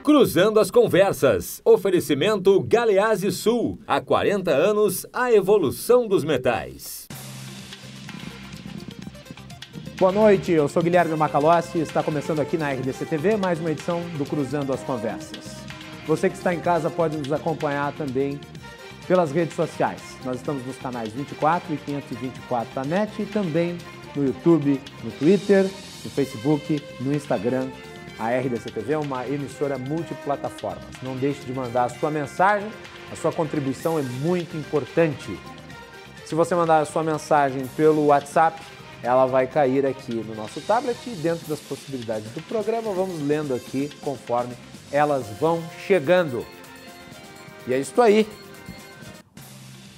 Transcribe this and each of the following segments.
Cruzando as Conversas. Oferecimento Galeazzi Sul. Há 40 anos, a evolução dos metais. Boa noite, eu sou Guilherme Macalossi e está começando aqui na RDC TV mais uma edição do Cruzando as Conversas. Você que está em casa pode nos acompanhar também pelas redes sociais. Nós estamos nos canais 24 e 524 da NET e também no YouTube, no Twitter, no Facebook, no Instagram. A RDC TV é uma emissora multiplataformas. Não deixe de mandar a sua mensagem, a sua contribuição é muito importante. Se você mandar a sua mensagem pelo WhatsApp, ela vai cair aqui no nosso tablet e dentro das possibilidades do programa, vamos lendo aqui conforme elas vão chegando. E é isso aí.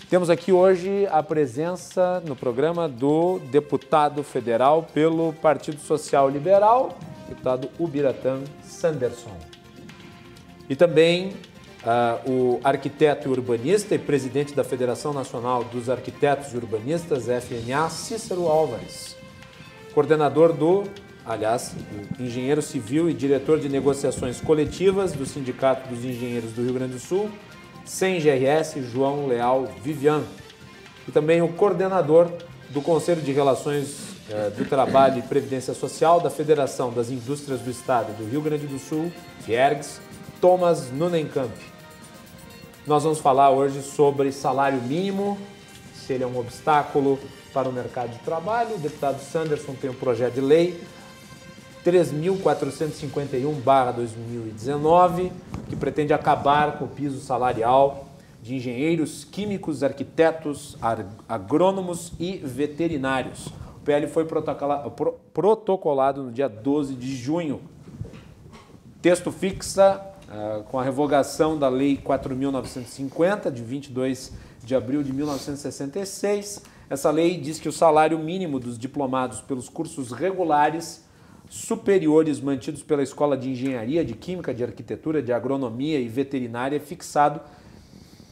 Temos aqui hoje a presença no programa do deputado federal pelo Partido Social Liberal, deputado Ubiratã Sanderson. E também o arquiteto e urbanista e presidente da Federação Nacional dos Arquitetos e Urbanistas, FNA, Cícero Álvares. Coordenador o engenheiro civil e diretor de negociações coletivas do Sindicato dos Engenheiros do Rio Grande do Sul, SEMGRS, João Leal Vivian. E também o coordenador do Conselho de Relações do Trabalho e Previdência Social da Federação das Indústrias do Estado do Rio Grande do Sul, FIERGS, Thomas Nunenkamp. Nós vamos falar hoje sobre salário mínimo, se ele é um obstáculo para o mercado de trabalho. O deputado Sanderson tem um projeto de lei 3.451/2019, que pretende acabar com o piso salarial de engenheiros, químicos, arquitetos, agrônomos e veterinários. O PL foi protocolado no dia 12 de junho. O texto fixa com a revogação da Lei 4.950, de 22 de abril de 1966. Essa lei diz que o salário mínimo dos diplomados pelos cursos regulares superiores mantidos pela Escola de Engenharia, de Química, de Arquitetura, de Agronomia e Veterinária é fixado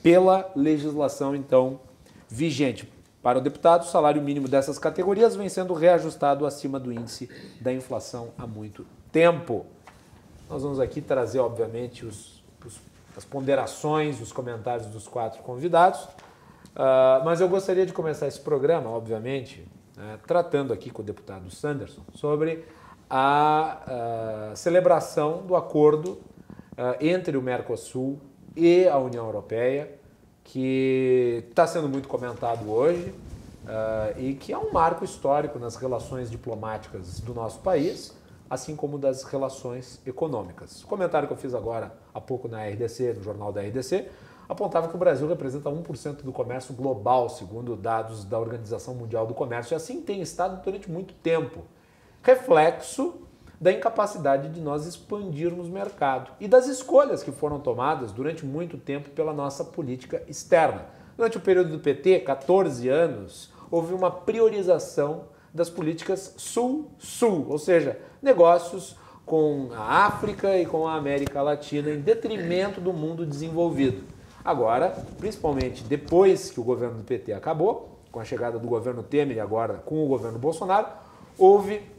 pela legislação, então, vigente. Para o deputado, o salário mínimo dessas categorias vem sendo reajustado acima do índice da inflação há muito tempo. Nós vamos aqui trazer, obviamente, as ponderações e os comentários dos quatro convidados, mas eu gostaria de começar esse programa, obviamente, tratando aqui com o deputado Sanderson sobre a celebração do acordo entre o Mercosul e a União Europeia, que está sendo muito comentado hoje e que é um marco histórico nas relações diplomáticas do nosso país, assim como das relações econômicas. O comentário que eu fiz agora há pouco na RDC, no jornal da RDC, apontava que o Brasil representa 1% do comércio global, segundo dados da Organização Mundial do Comércio, e assim tem estado durante muito tempo. Reflexo da incapacidade de nós expandirmos o mercado e das escolhas que foram tomadas durante muito tempo pela nossa política externa. Durante o período do PT, 14 anos, houve uma priorização das políticas Sul-Sul, ou seja, negócios com a África e com a América Latina em detrimento do mundo desenvolvido. Agora, principalmente depois que o governo do PT acabou, com a chegada do governo Temer e agora com o governo Bolsonaro, houve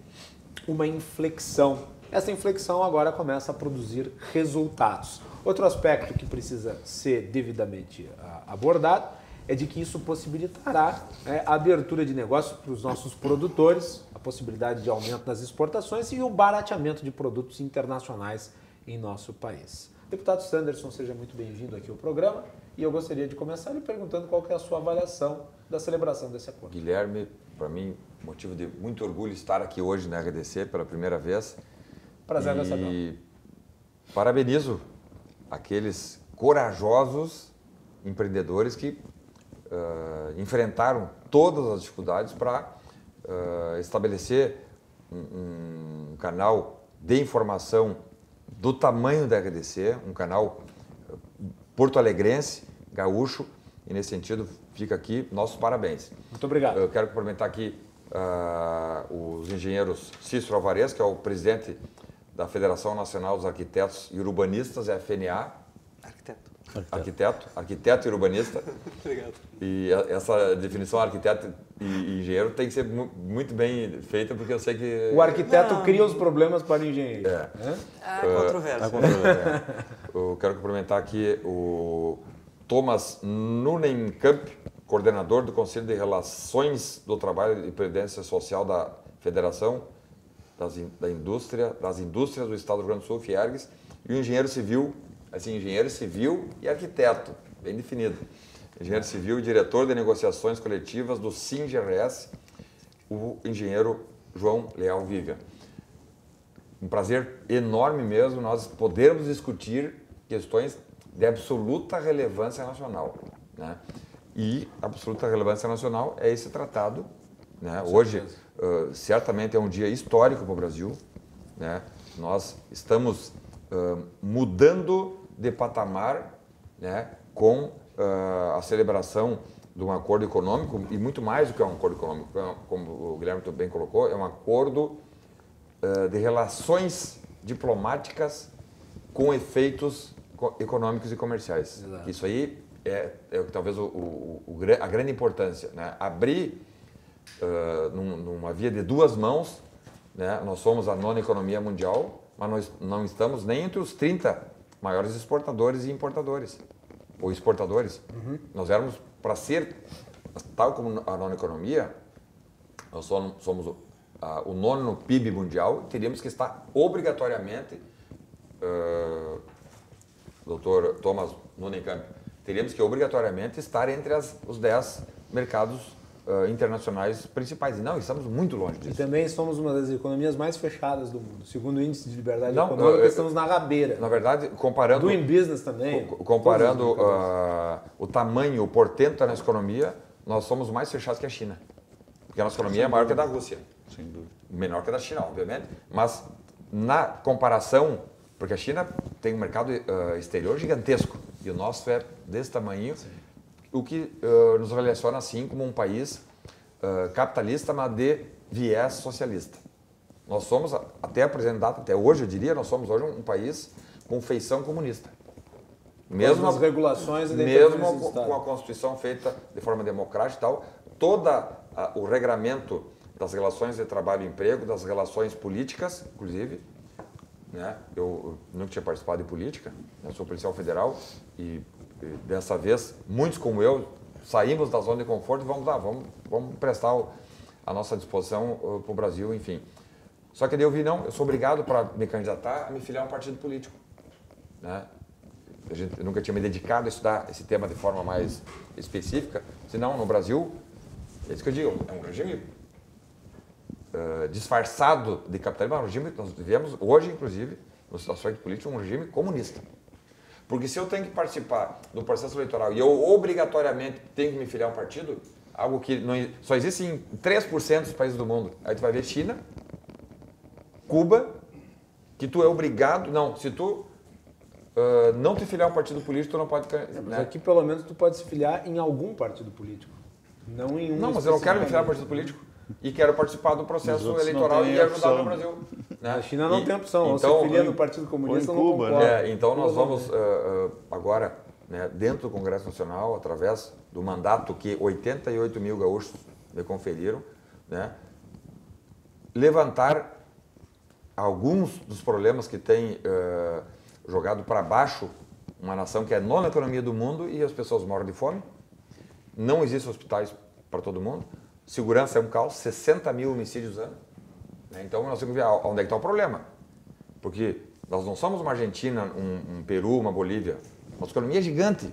uma inflexão. Essa inflexão agora começa a produzir resultados. Outro aspecto que precisa ser devidamente abordado é de que isso possibilitará a abertura de negócios para os nossos produtores, a possibilidade de aumento das exportações e o barateamento de produtos internacionais em nosso país. Deputado Sanderson, seja muito bem-vindo aqui ao programa e eu gostaria de começar lhe perguntando qual que é a sua avaliação da celebração desse acordo. Guilherme, para mim, motivo de muito orgulho estar aqui hoje na RDC pela primeira vez. Prazer recebê-lo. E parabenizo aqueles corajosos empreendedores que enfrentaram todas as dificuldades para estabelecer um canal de informação do tamanho da RDC, um canal porto-alegrense, gaúcho, e nesse sentido fica aqui nossos parabéns. Muito obrigado. Eu quero cumprimentar aqui os engenheiros Cícero Álvares, que é o presidente da Federação Nacional dos Arquitetos e Urbanistas, FNA. arquiteto e urbanista. Obrigado. E essa definição arquiteto e engenheiro tem que ser muito bem feita, porque eu sei que... O arquiteto cria os problemas para o engenheiro. Controvérsia. Eu quero cumprimentar aqui o Thomas Nunenkamp, coordenador do Conselho de Relações do Trabalho e Previdência Social da Federação das Indústrias do Estado do Rio Grande do Sul, FIERGS, e o engenheiro civil, assim, engenheiro civil e arquiteto, bem definido. Engenheiro civil e diretor de negociações coletivas do SINGRS, o engenheiro João Leal Vivian. Um prazer enorme mesmo nós podermos discutir questões de absoluta relevância nacional, né? E absoluta relevância nacional é esse tratado, né? Hoje, certamente é um dia histórico para o Brasil, né? Nós estamos mudando de patamar, né? Com a celebração de um acordo econômico, e muito mais do que um acordo econômico, como o Guilherme bem colocou, é um acordo de relações diplomáticas com efeitos econômicos e comerciais. Exato. Isso aí é talvez a grande importância, né? Abrir numa via de duas mãos, né? Nós somos a 9ª economia mundial, mas nós não estamos nem entre os 30 maiores exportadores e importadores, ou exportadores. Nós éramos, para ser, tal como a 9ª economia, nós somos o 9º PIB mundial, teríamos que estar obrigatoriamente, Dr. Thomas Nunenkamp, teríamos que obrigatoriamente estar entre os 10 mercados internacionais principais. E não, estamos muito longe disso. E também somos uma das economias mais fechadas do mundo. Segundo o Índice de Liberdade Econômica, estamos na rabeira. Na verdade, comparando... Doing business também. Comparando o tamanho, o portento da nossa economia, nós somos mais fechados que a China. Porque a nossa economia é maior que a da Rússia. Sem dúvida. Menor que a da China, obviamente. Mas, na comparação, porque a China tem um mercado exterior gigantesco, e o nosso é desse tamanho, o que nos relaciona assim como um país capitalista, mas de viés socialista. Nós somos, até a presente data, até hoje eu diria, nós somos hoje um país com feição comunista. Mesmo as regulações e mesmo com a Constituição feita de forma democrática e tal, todo o regramento das relações de trabalho e emprego, das relações políticas, inclusive, né? Eu nunca tinha participado de política, eu sou policial federal e dessa vez, muitos como eu, saímos da zona de conforto e vamos lá, vamos prestar a nossa disposição para o Brasil, enfim. Só que daí eu vi, não, eu sou obrigado para me candidatar a me filiar a um partido político, né? Eu nunca tinha me dedicado a estudar esse tema de forma mais específica, senão no Brasil, é isso que eu digo, é um regime disfarçado de capitalismo, é um regime que nós vivemos hoje, inclusive, no aspecto político, um regime comunista. Porque se eu tenho que participar do processo eleitoral e eu obrigatoriamente tenho que me filiar a um partido, algo que só existe em 3% dos países do mundo. Aí tu vai ver China, Cuba, que tu é obrigado... Não, se tu não te filiar a um partido político, tu não pode... Mas aqui, pelo menos, tu pode se filiar em algum partido político. Não em um. Não, mas eu não quero me filiar a um partido político. E quero participar do processo eleitoral e ajudar no Brasil. Né? A China não tem opção. Então, se filia no Partido Comunista, ou em Cuba, não né? Então nós vamos agora, né, dentro do Congresso Nacional, através do mandato que 88 mil gaúchos me conferiram, né, levantar alguns dos problemas que tem jogado para baixo uma nação que é a 9ª economia do mundo e as pessoas moram de fome. Não existem hospitais para todo mundo. Segurança é um caos, 60 mil homicídios ano. Né? Então nós temos que ver onde é que está o problema. Porque nós não somos uma Argentina, um Peru, uma Bolívia. Nossa economia é gigante.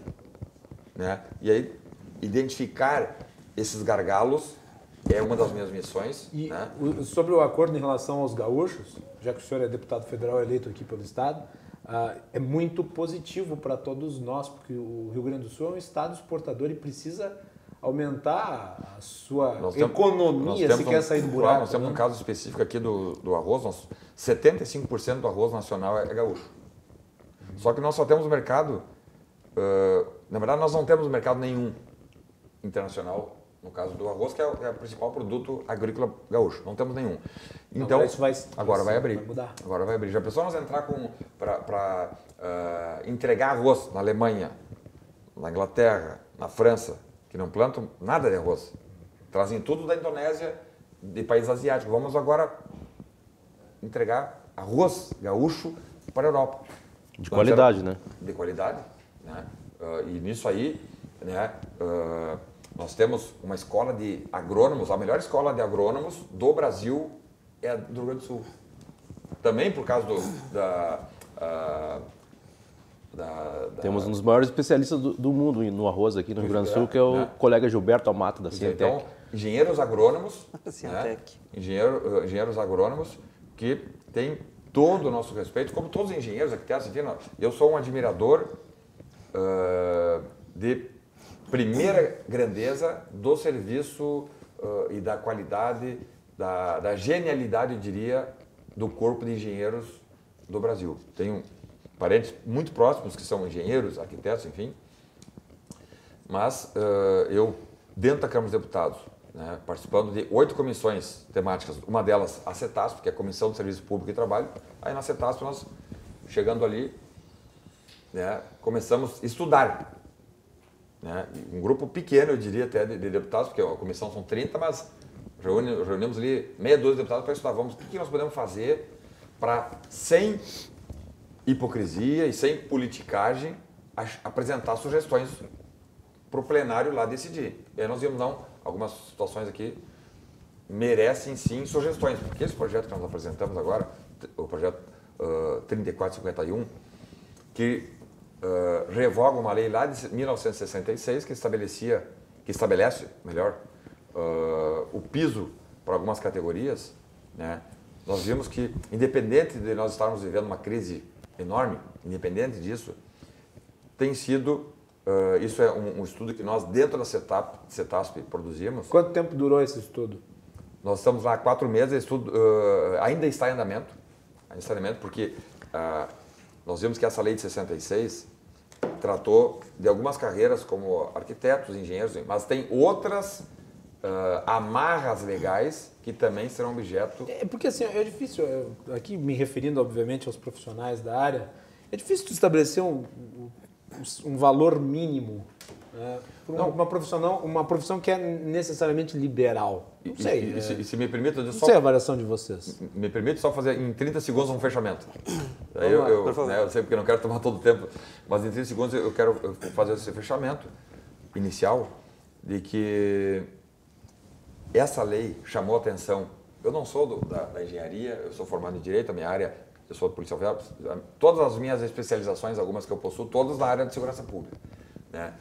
Né? E aí, identificar esses gargalos é uma das minhas missões. E né? Sobre o acordo em relação aos gaúchos, já que o senhor é deputado federal eleito aqui pelo Estado, é muito positivo para todos nós, porque o Rio Grande do Sul é um estado exportador e precisa aumentar a sua economia se quer sair do buraco. Claro, nós temos um caso específico aqui do arroz, 75% do arroz nacional é gaúcho. Só que nós só temos mercado, na verdade nós não temos mercado nenhum internacional, no caso do arroz, que é o principal produto agrícola gaúcho, não temos nenhum. Então, agora vai abrir. Vai mudar. Agora vai abrir. Já pensou nós entrar para entregar arroz na Alemanha, na Inglaterra, na França, que não plantam nada de arroz. Trazem tudo da Indonésia, de países asiáticos. Vamos agora entregar arroz gaúcho para a Europa. De qualidade, né? De qualidade, né? E nisso aí, né, nós temos uma escola de agrônomos, a melhor escola de agrônomos do Brasil é a do Rio Grande do Sul. Também por causa Temos um dos maiores especialistas do mundo no arroz aqui no Rio Grande do Sul, que é o colega Gilberto Amato, da Cientec. Então, engenheiros agrônomos, Cientec. né? Engenheiros agrônomos que têm todo o nosso respeito, como todos os engenheiros, arquitetos, enfim, eu sou um admirador de primeira grandeza do serviço e da qualidade, da genialidade, eu diria, do corpo de engenheiros do Brasil. Tenho parentes muito próximos que são engenheiros, arquitetos, enfim, mas eu, dentro da Câmara dos Deputados, né, participando de 8 comissões temáticas, uma delas a CETASP, que é a Comissão de Serviço Público e Trabalho, aí na CETASP nós, chegando ali, né, começamos a estudar, né, um grupo pequeno, eu diria até, de deputados, porque a comissão são 30, mas reunimos ali meia dúzia de deputados para estudar, o que nós podemos fazer para, sem hipocrisia e sem politicagem, apresentar sugestões para o plenário lá decidir. E aí nós vimos, não, algumas situações aqui merecem sim sugestões, porque esse projeto que nós apresentamos agora, o projeto 3451, que revoga uma lei lá de 1966 que estabelece, melhor, o piso para algumas categorias, né? Nós vimos que, independente de nós estarmos vivendo uma crise enorme, independente disso, tem sido, isso é um estudo que nós, dentro da CETASP, produzimos. Quanto tempo durou esse estudo? Nós estamos lá há 4 meses, o estudo ainda está em andamento, porque nós vimos que essa lei de 66 tratou de algumas carreiras como arquitetos, engenheiros, mas tem outras amarras legais que também serão objeto... Porque assim, é difícil, aqui me referindo obviamente aos profissionais da área, é difícil de estabelecer um valor mínimo, né, para uma profissão que é necessariamente liberal. Não sei. E se me permite... Não sei a avaliação de vocês. Me permite só fazer em 30 segundos um fechamento. Daí por favor. Eu sei porque eu não quero tomar todo o tempo, mas em 30 segundos eu quero fazer esse fechamento inicial de que essa lei chamou a atenção. Eu não sou da engenharia, eu sou formado em Direito, a minha área, eu sou policial federal, todas as minhas especializações, algumas que eu possuo, todas na área de segurança pública, né?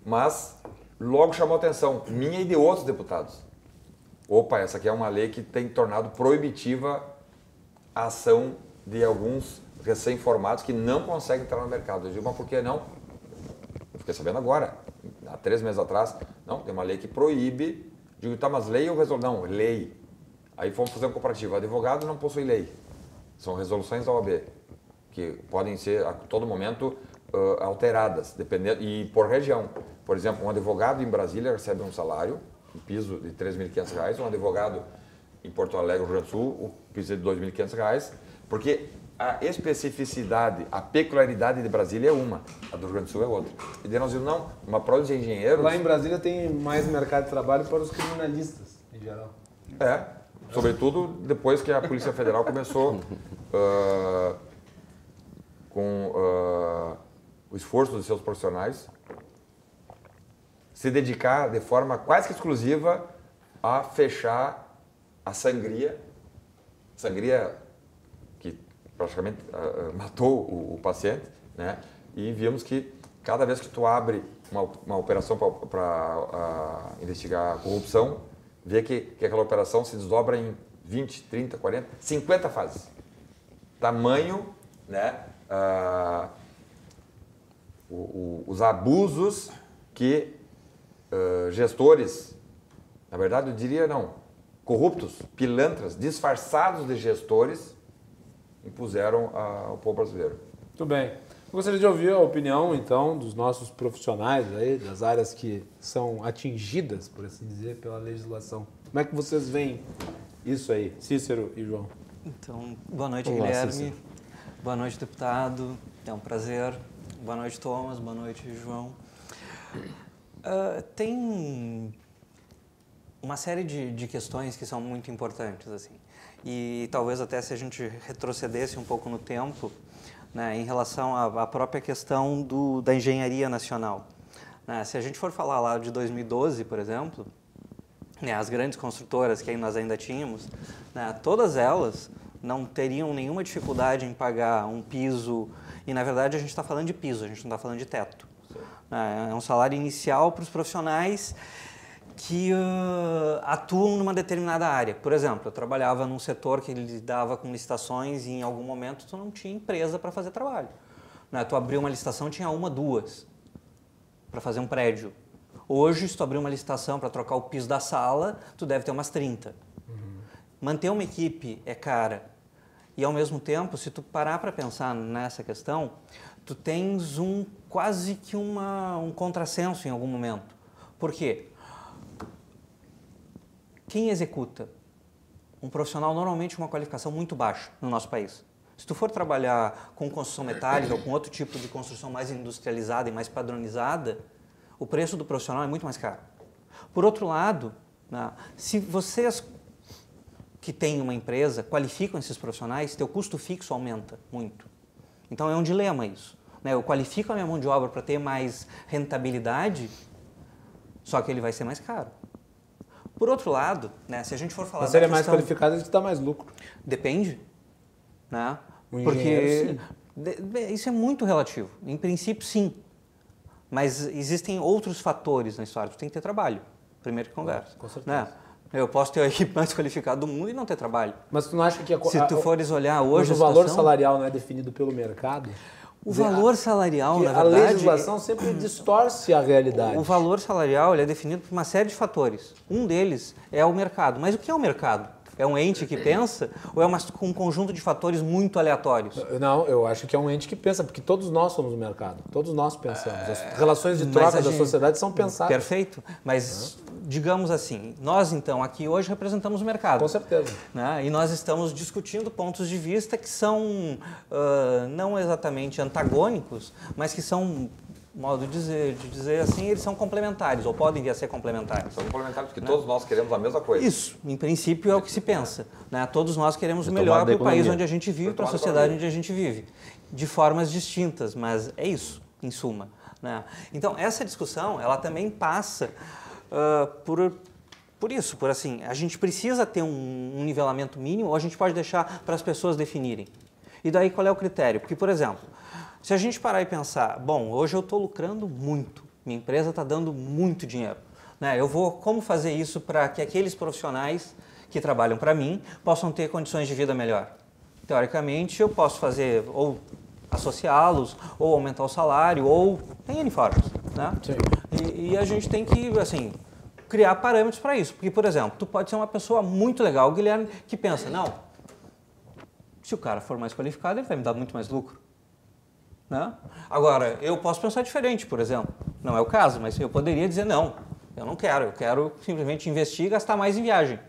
Mas logo chamou a atenção, minha e de outros deputados. Opa, essa aqui é uma lei que tem tornado proibitiva a ação de alguns recém-formados que não conseguem entrar no mercado. Eu digo, mas por que não? Eu fiquei sabendo agora, há 3 meses atrás, não, tem uma lei que proíbe. Digo, tá, mas lei ou resolução? Não, lei. Aí fomos fazer um comparativo. Advogado não possui lei. São resoluções da OAB, que podem ser a todo momento alteradas, dependendo, e por região. Por exemplo, um advogado em Brasília recebe um salário, um piso de R$ 3.500, um advogado em Porto Alegre, Rio Grande do Sul, o piso de R$ 2.500, porque a especificidade, a peculiaridade de Brasília é uma, a do Rio Grande do Sul é outra. E daí nós vimos, não, uma prova de engenheiros... Lá em Brasília tem mais mercado de trabalho para os criminalistas, em geral. Sobretudo depois que a Polícia Federal começou com o esforço dos seus profissionais se dedicar de forma quase que exclusiva a fechar a sangria que praticamente matou o paciente, né? E vimos que cada vez que tu abre uma operação para investigar a corrupção, vê que aquela operação se desdobra em 20, 30, 40, 50 fases. Tamanho, né, os abusos que gestores, na verdade eu diria não, corruptos, pilantras, disfarçados de gestores, impuseram ao povo brasileiro. Muito bem. Eu gostaria de ouvir a opinião, então, dos nossos profissionais aí, das áreas que são atingidas, por assim dizer, pela legislação. Como é que vocês veem isso aí, Cícero e João? Então, boa noite, Olá, Guilherme. Cícero. Boa noite, deputado. É um prazer. Boa noite, Thomas. Boa noite, João. Tem uma série de questões que são muito importantes, assim. E talvez até se a gente retrocedesse um pouco no tempo, né, em relação à própria questão da engenharia nacional. Né, se a gente for falar lá de 2012, por exemplo, né, as grandes construtoras que nós ainda tínhamos, né, todas elas não teriam nenhuma dificuldade em pagar um piso, e na verdade a gente está falando de piso, a gente não está falando de teto. É um salário inicial para os profissionais que atuam numa determinada área. Por exemplo, eu trabalhava num setor que lidava com licitações e em algum momento tu não tinha empresa para fazer trabalho. Né? Tu abriu uma licitação, tinha uma, duas para fazer um prédio. Hoje, se tu abrir uma licitação para trocar o piso da sala, tu deve ter umas 30. Manter uma equipe é cara. E, ao mesmo tempo, se tu parar para pensar nessa questão, tu tens quase que um contrassenso em algum momento. Por quê? Quem executa? Um profissional normalmente com uma qualificação muito baixa no nosso país. Se tu for trabalhar com construção metálica ou com outro tipo de construção mais industrializada e mais padronizada, o preço do profissional é muito mais caro. Por outro lado, né, se vocês que têm uma empresa qualificam esses profissionais, teu custo fixo aumenta muito. Então é um dilema isso. Né? Eu qualifico a minha mão de obra para ter mais rentabilidade, só que ele vai ser mais caro. Por outro lado, né, se a gente for falar Mas se ele é mais qualificado, ele te dá mais lucro. Depende. Né? Porque isso é muito relativo. Em princípio, sim. Mas existem outros fatores na história. Tu tem que ter trabalho. Primeiro que conversa. Com certeza. Né? Eu posso ter a equipe mais qualificada do mundo e não ter trabalho. Mas tu não acha que... Se tu fores olhar hoje o valor salarial não é definido pelo mercado? O valor salarial, na A verdade... legislação sempre distorce a realidade. O valor salarial ele é definido por uma série de fatores. Um deles é o mercado. Mas o que é o mercado? É um ente que pensa ou é um conjunto de fatores muito aleatórios? Não, eu acho que é um ente que pensa, porque todos nós somos o mercado. Todos nós pensamos. As relações de troca da sociedade são pensadas. Perfeito. Mas, digamos assim, nós então aqui hoje representamos o mercado. Com certeza. Né? E nós estamos discutindo pontos de vista que são não exatamente antagônicos, mas que são... modo de dizer assim, eles são complementares, ou podem vir a ser complementares. São complementares porque todos nós queremos a mesma coisa. Isso, em princípio é o que se pensa. Né? Todos nós queremos o melhor para o país onde a gente vive, para a sociedade onde a gente vive. De formas distintas, mas é isso, em suma. Né? Então, essa discussão, ela também passa por isso, por assim, a gente precisa ter um nivelamento mínimo ou a gente pode deixar para as pessoas definirem. E daí qual é o critério? Porque, por exemplo, se a gente parar e pensar, bom, hoje eu estou lucrando muito, minha empresa está dando muito dinheiro, né? Como fazer isso para que aqueles profissionais que trabalham para mim possam ter condições de vida melhor? Teoricamente, eu posso fazer ou associá-los, ou aumentar o salário, ou tem N formas, né? Sim. E a gente tem que, assim, criar parâmetros para isso. Porque, por exemplo, tu pode ser uma pessoa muito legal, Guilherme, que pensa, não, se o cara for mais qualificado, ele vai me dar muito mais lucro. Né? Agora, eu posso pensar diferente, por exemplo. Não é o caso, mas eu poderia dizer não, eu não quero, eu quero simplesmente investir e gastar mais em viagem.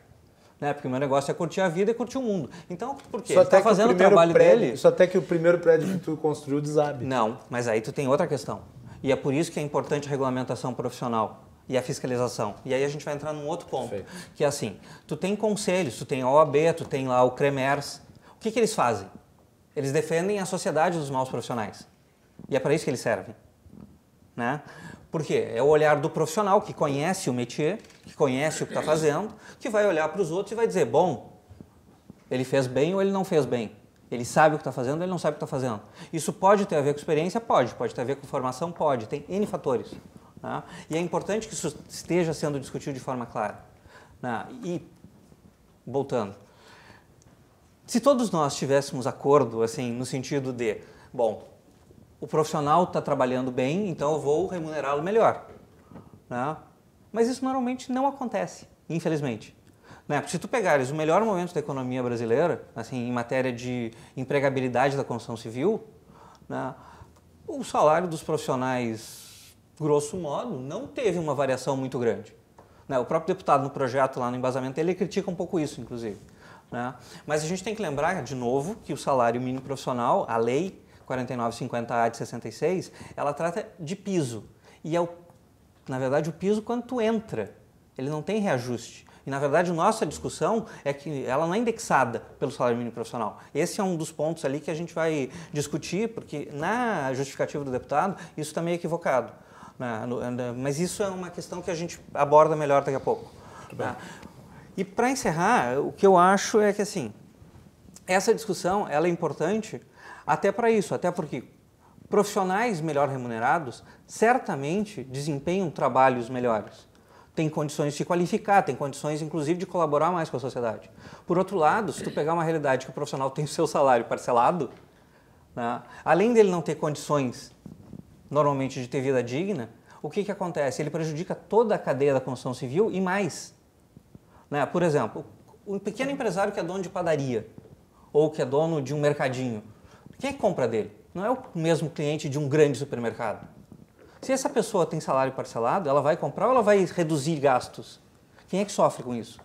Né? Porque o meu negócio é curtir a vida e curtir o mundo. Então, por quê? Ele está fazendo o trabalho dele... Só até que o primeiro prédio que tu construiu desabe. Não, mas aí tu tem outra questão. E é por isso que é importante a regulamentação profissional e a fiscalização. E aí a gente vai entrar num outro ponto, Perfeito. Que é assim, tu tem conselhos, tu tem a OAB, tu tem lá o CREMERS. O que eles fazem? Eles defendem a sociedade dos maus profissionais. E é para isso que eles servem. Né? Por quê? É o olhar do profissional que conhece o métier, que conhece o que está fazendo, que vai olhar para os outros e vai dizer, bom, ele fez bem ou ele não fez bem. Ele sabe o que está fazendo ou ele não sabe o que está fazendo. Isso pode ter a ver com experiência? Pode. Pode ter a ver com formação? Pode. Tem N fatores. Né? E é importante que isso esteja sendo discutido de forma clara. Né? E, voltando, se todos nós tivéssemos acordo, assim, no sentido de, bom, o profissional está trabalhando bem, então eu vou remunerá-lo melhor. Né? Mas isso normalmente não acontece, infelizmente. Né? Se tu pegares o melhor momento da economia brasileira, assim, em matéria de empregabilidade da construção civil, né, o salário dos profissionais, grosso modo, não teve uma variação muito grande. Né? O próprio deputado no projeto, lá no embasamento, ele critica um pouco isso, inclusive. Né? Mas a gente tem que lembrar, de novo, que o salário mínimo profissional, a lei 4950A de 66, ela trata de piso. E é o na verdade, o piso quando tu entra, ele não tem reajuste. E, na verdade, nossa discussão é que ela não é indexada pelo salário mínimo profissional. Esse é um dos pontos ali que a gente vai discutir, porque na justificativa do deputado, isso está meio equivocado. Mas isso é uma questão que a gente aborda melhor daqui a pouco. E, para encerrar, o que eu acho é que, assim, essa discussão ela é importante até para isso, até porque profissionais melhor remunerados certamente desempenham trabalhos melhores. Tem condições de se qualificar, tem condições, inclusive, de colaborar mais com a sociedade. Por outro lado, se tu pegar uma realidade que o profissional tem o seu salário parcelado, né, além dele não ter condições, normalmente, de ter vida digna, o que acontece? Ele prejudica toda a cadeia da construção civil e mais. Né? Por exemplo, um pequeno empresário que é dono de padaria ou que é dono de um mercadinho, quem é que compra dele? Não é o mesmo cliente de um grande supermercado. Se essa pessoa tem salário parcelado, ela vai comprar ou ela vai reduzir gastos? Quem é que sofre com isso?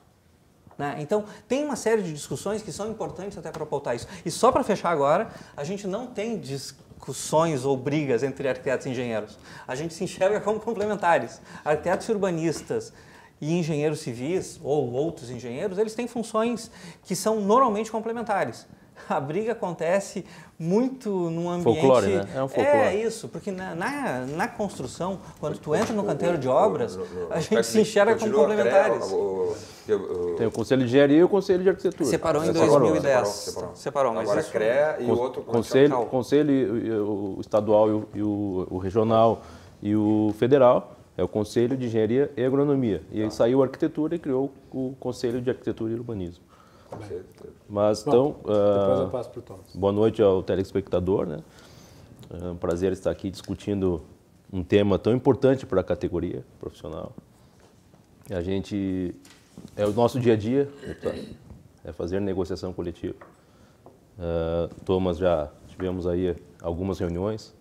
Né? Então, tem uma série de discussões que são importantes até para pautar isso. E só para fechar agora, a gente não tem discussões ou brigas entre arquitetos e engenheiros. A gente se enxerga como complementares. Arquitetos e urbanistas e engenheiros civis, ou outros engenheiros, eles têm funções que são normalmente complementares. A briga acontece muito num ambiente... Folclore, né? É um folclore. É isso, porque na construção, quando tu entra no canteiro de obras, a gente se enxerga como complementares. Tem o Conselho de Engenharia e o Conselho de Arquitetura. Separou em 2010. Separou. Mas agora isso... CREA e o outro... Conselho estadual e o regional e o federal é o Conselho de Engenharia e Agronomia. E aí saiu a Arquitetura e criou o Conselho de Arquitetura e Urbanismo. Mas então, depois eu passo pro Thomas. Boa noite ao telespectador, né? É um prazer estar aqui discutindo um tema tão importante para a categoria profissional. A gente é o nosso dia a dia, é fazer negociação coletiva. Thomas, já tivemos aí algumas reuniões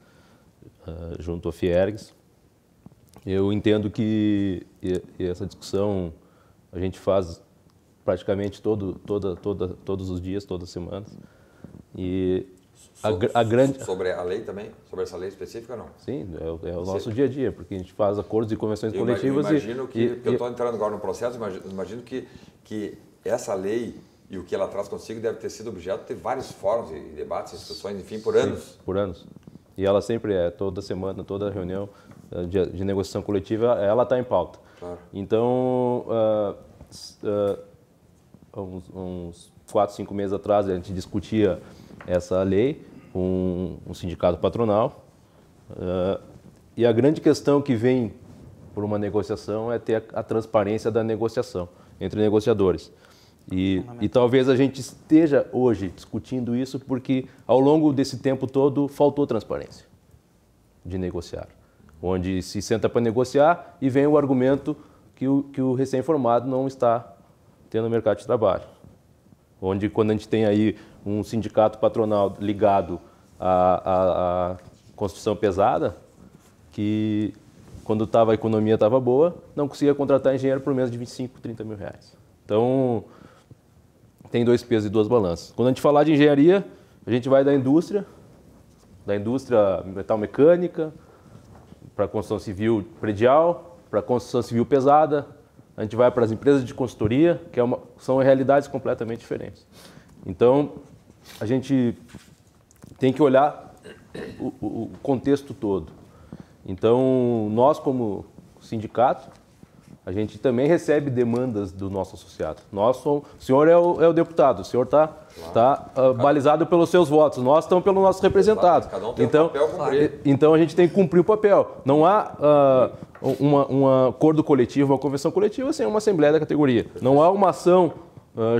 junto à Fiergs. Eu entendo que essa discussão a gente faz praticamente todos os dias, todas as semanas. E sobre a lei também? Sobre essa lei específica, não? Sim, é o nosso dia a dia, porque a gente faz acordos e convenções coletivas. Eu imagino que eu estou entrando agora no processo, imagino que essa lei e o que ela traz consigo deve ter sido objeto de vários fóruns e debates, discussões, enfim, por anos. Sim, por anos. E ela sempre toda semana, toda reunião de negociação coletiva, ela está em pauta. Claro. Então, uns 4, 5 meses atrás, a gente discutia essa lei com um sindicato patronal. E a grande questão que vem por uma negociação é ter a transparência da negociação entre negociadores. E talvez a gente esteja hoje discutindo isso porque ao longo desse tempo todo faltou transparência de negociar. Onde se senta para negociar e vem o argumento que o recém-formado não está tendo no mercado de trabalho. Onde quando a gente tem aí um sindicato patronal ligado à construção pesada, que quando a economia estava boa, não conseguia contratar engenheiro por menos de 25, 30 mil reais. Então, tem dois pesos e duas balanças. Quando a gente falar de engenharia, a gente vai da indústria metalmecânica, para a construção civil predial, para a construção civil pesada, a gente vai para as empresas de consultoria, que são realidades completamente diferentes. Então, a gente tem que olhar o contexto todo. Então, nós como sindicato, a gente também recebe demandas do nosso associado. O senhor é o deputado, o senhor está balizado pelos seus votos, nós estamos pelos nossos representados. Cada um tem um papel a cumprir. Então a gente tem que cumprir o papel. Não há um acordo coletivo, uma convenção coletiva sem uma assembleia da categoria. Não há uma ação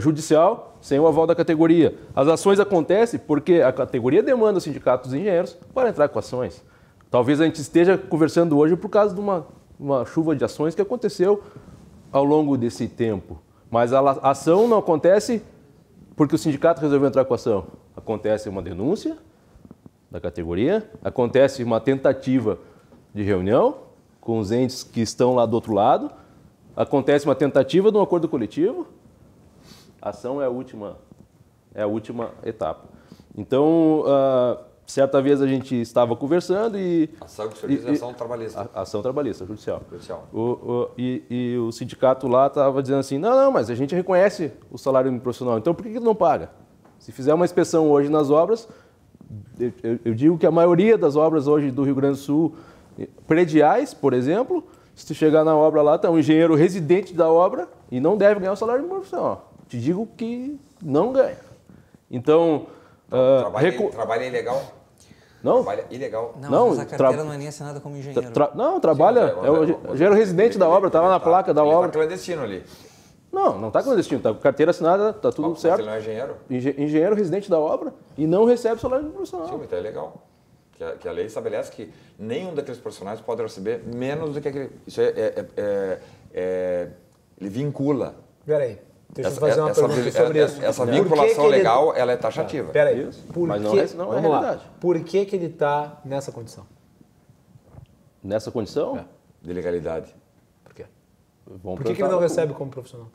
judicial sem o aval da categoria. As ações acontecem porque a categoria demanda os sindicatos dos engenheiros para entrar com ações. Talvez a gente esteja conversando hoje por causa de uma chuva de ações que aconteceu ao longo desse tempo. Mas a ação não acontece porque o sindicato resolveu entrar com a ação. Acontece uma denúncia da categoria, acontece uma tentativa de reunião com os entes que estão lá do outro lado, acontece uma tentativa de um acordo coletivo, a ação é a última etapa. Então, certa vez a gente estava conversando e... Ação que serviço de ação trabalhista. Ação trabalhista, judicial. Judicial. E o sindicato lá estava dizendo assim, não, mas a gente reconhece o salário mínimo profissional, então por que não paga? Se fizer uma inspeção hoje nas obras, eu digo que a maioria das obras hoje do Rio Grande do Sul, prediais, por exemplo, se tu chegar na obra lá, tá um engenheiro residente da obra e não deve ganhar o salário mínimo profissional. Te digo que não ganha. Então... Trabalha ilegal? Não? Trabalha ilegal. Não, mas a carteira não é nem assinada como engenheiro. Não, trabalha. É o engenheiro residente da obra, está lá na placa da obra. Está clandestino ali. Não está clandestino. Está com carteira assinada, está tudo certo. Ele não é engenheiro? Engenheiro residente da obra e não recebe salário profissional. Sim, então é legal. Que a lei estabelece que nenhum daqueles profissionais pode receber menos do que aquele. Isso ele vincula. Peraí. Deixa eu fazer uma pergunta sobre isso. Essa vinculação legal, ela é taxativa. Peraí. Mas não é realidade. Por que ele está nessa condição? Nessa condição? De legalidade. Por quê? Vamos Por que ele não recebe como profissional?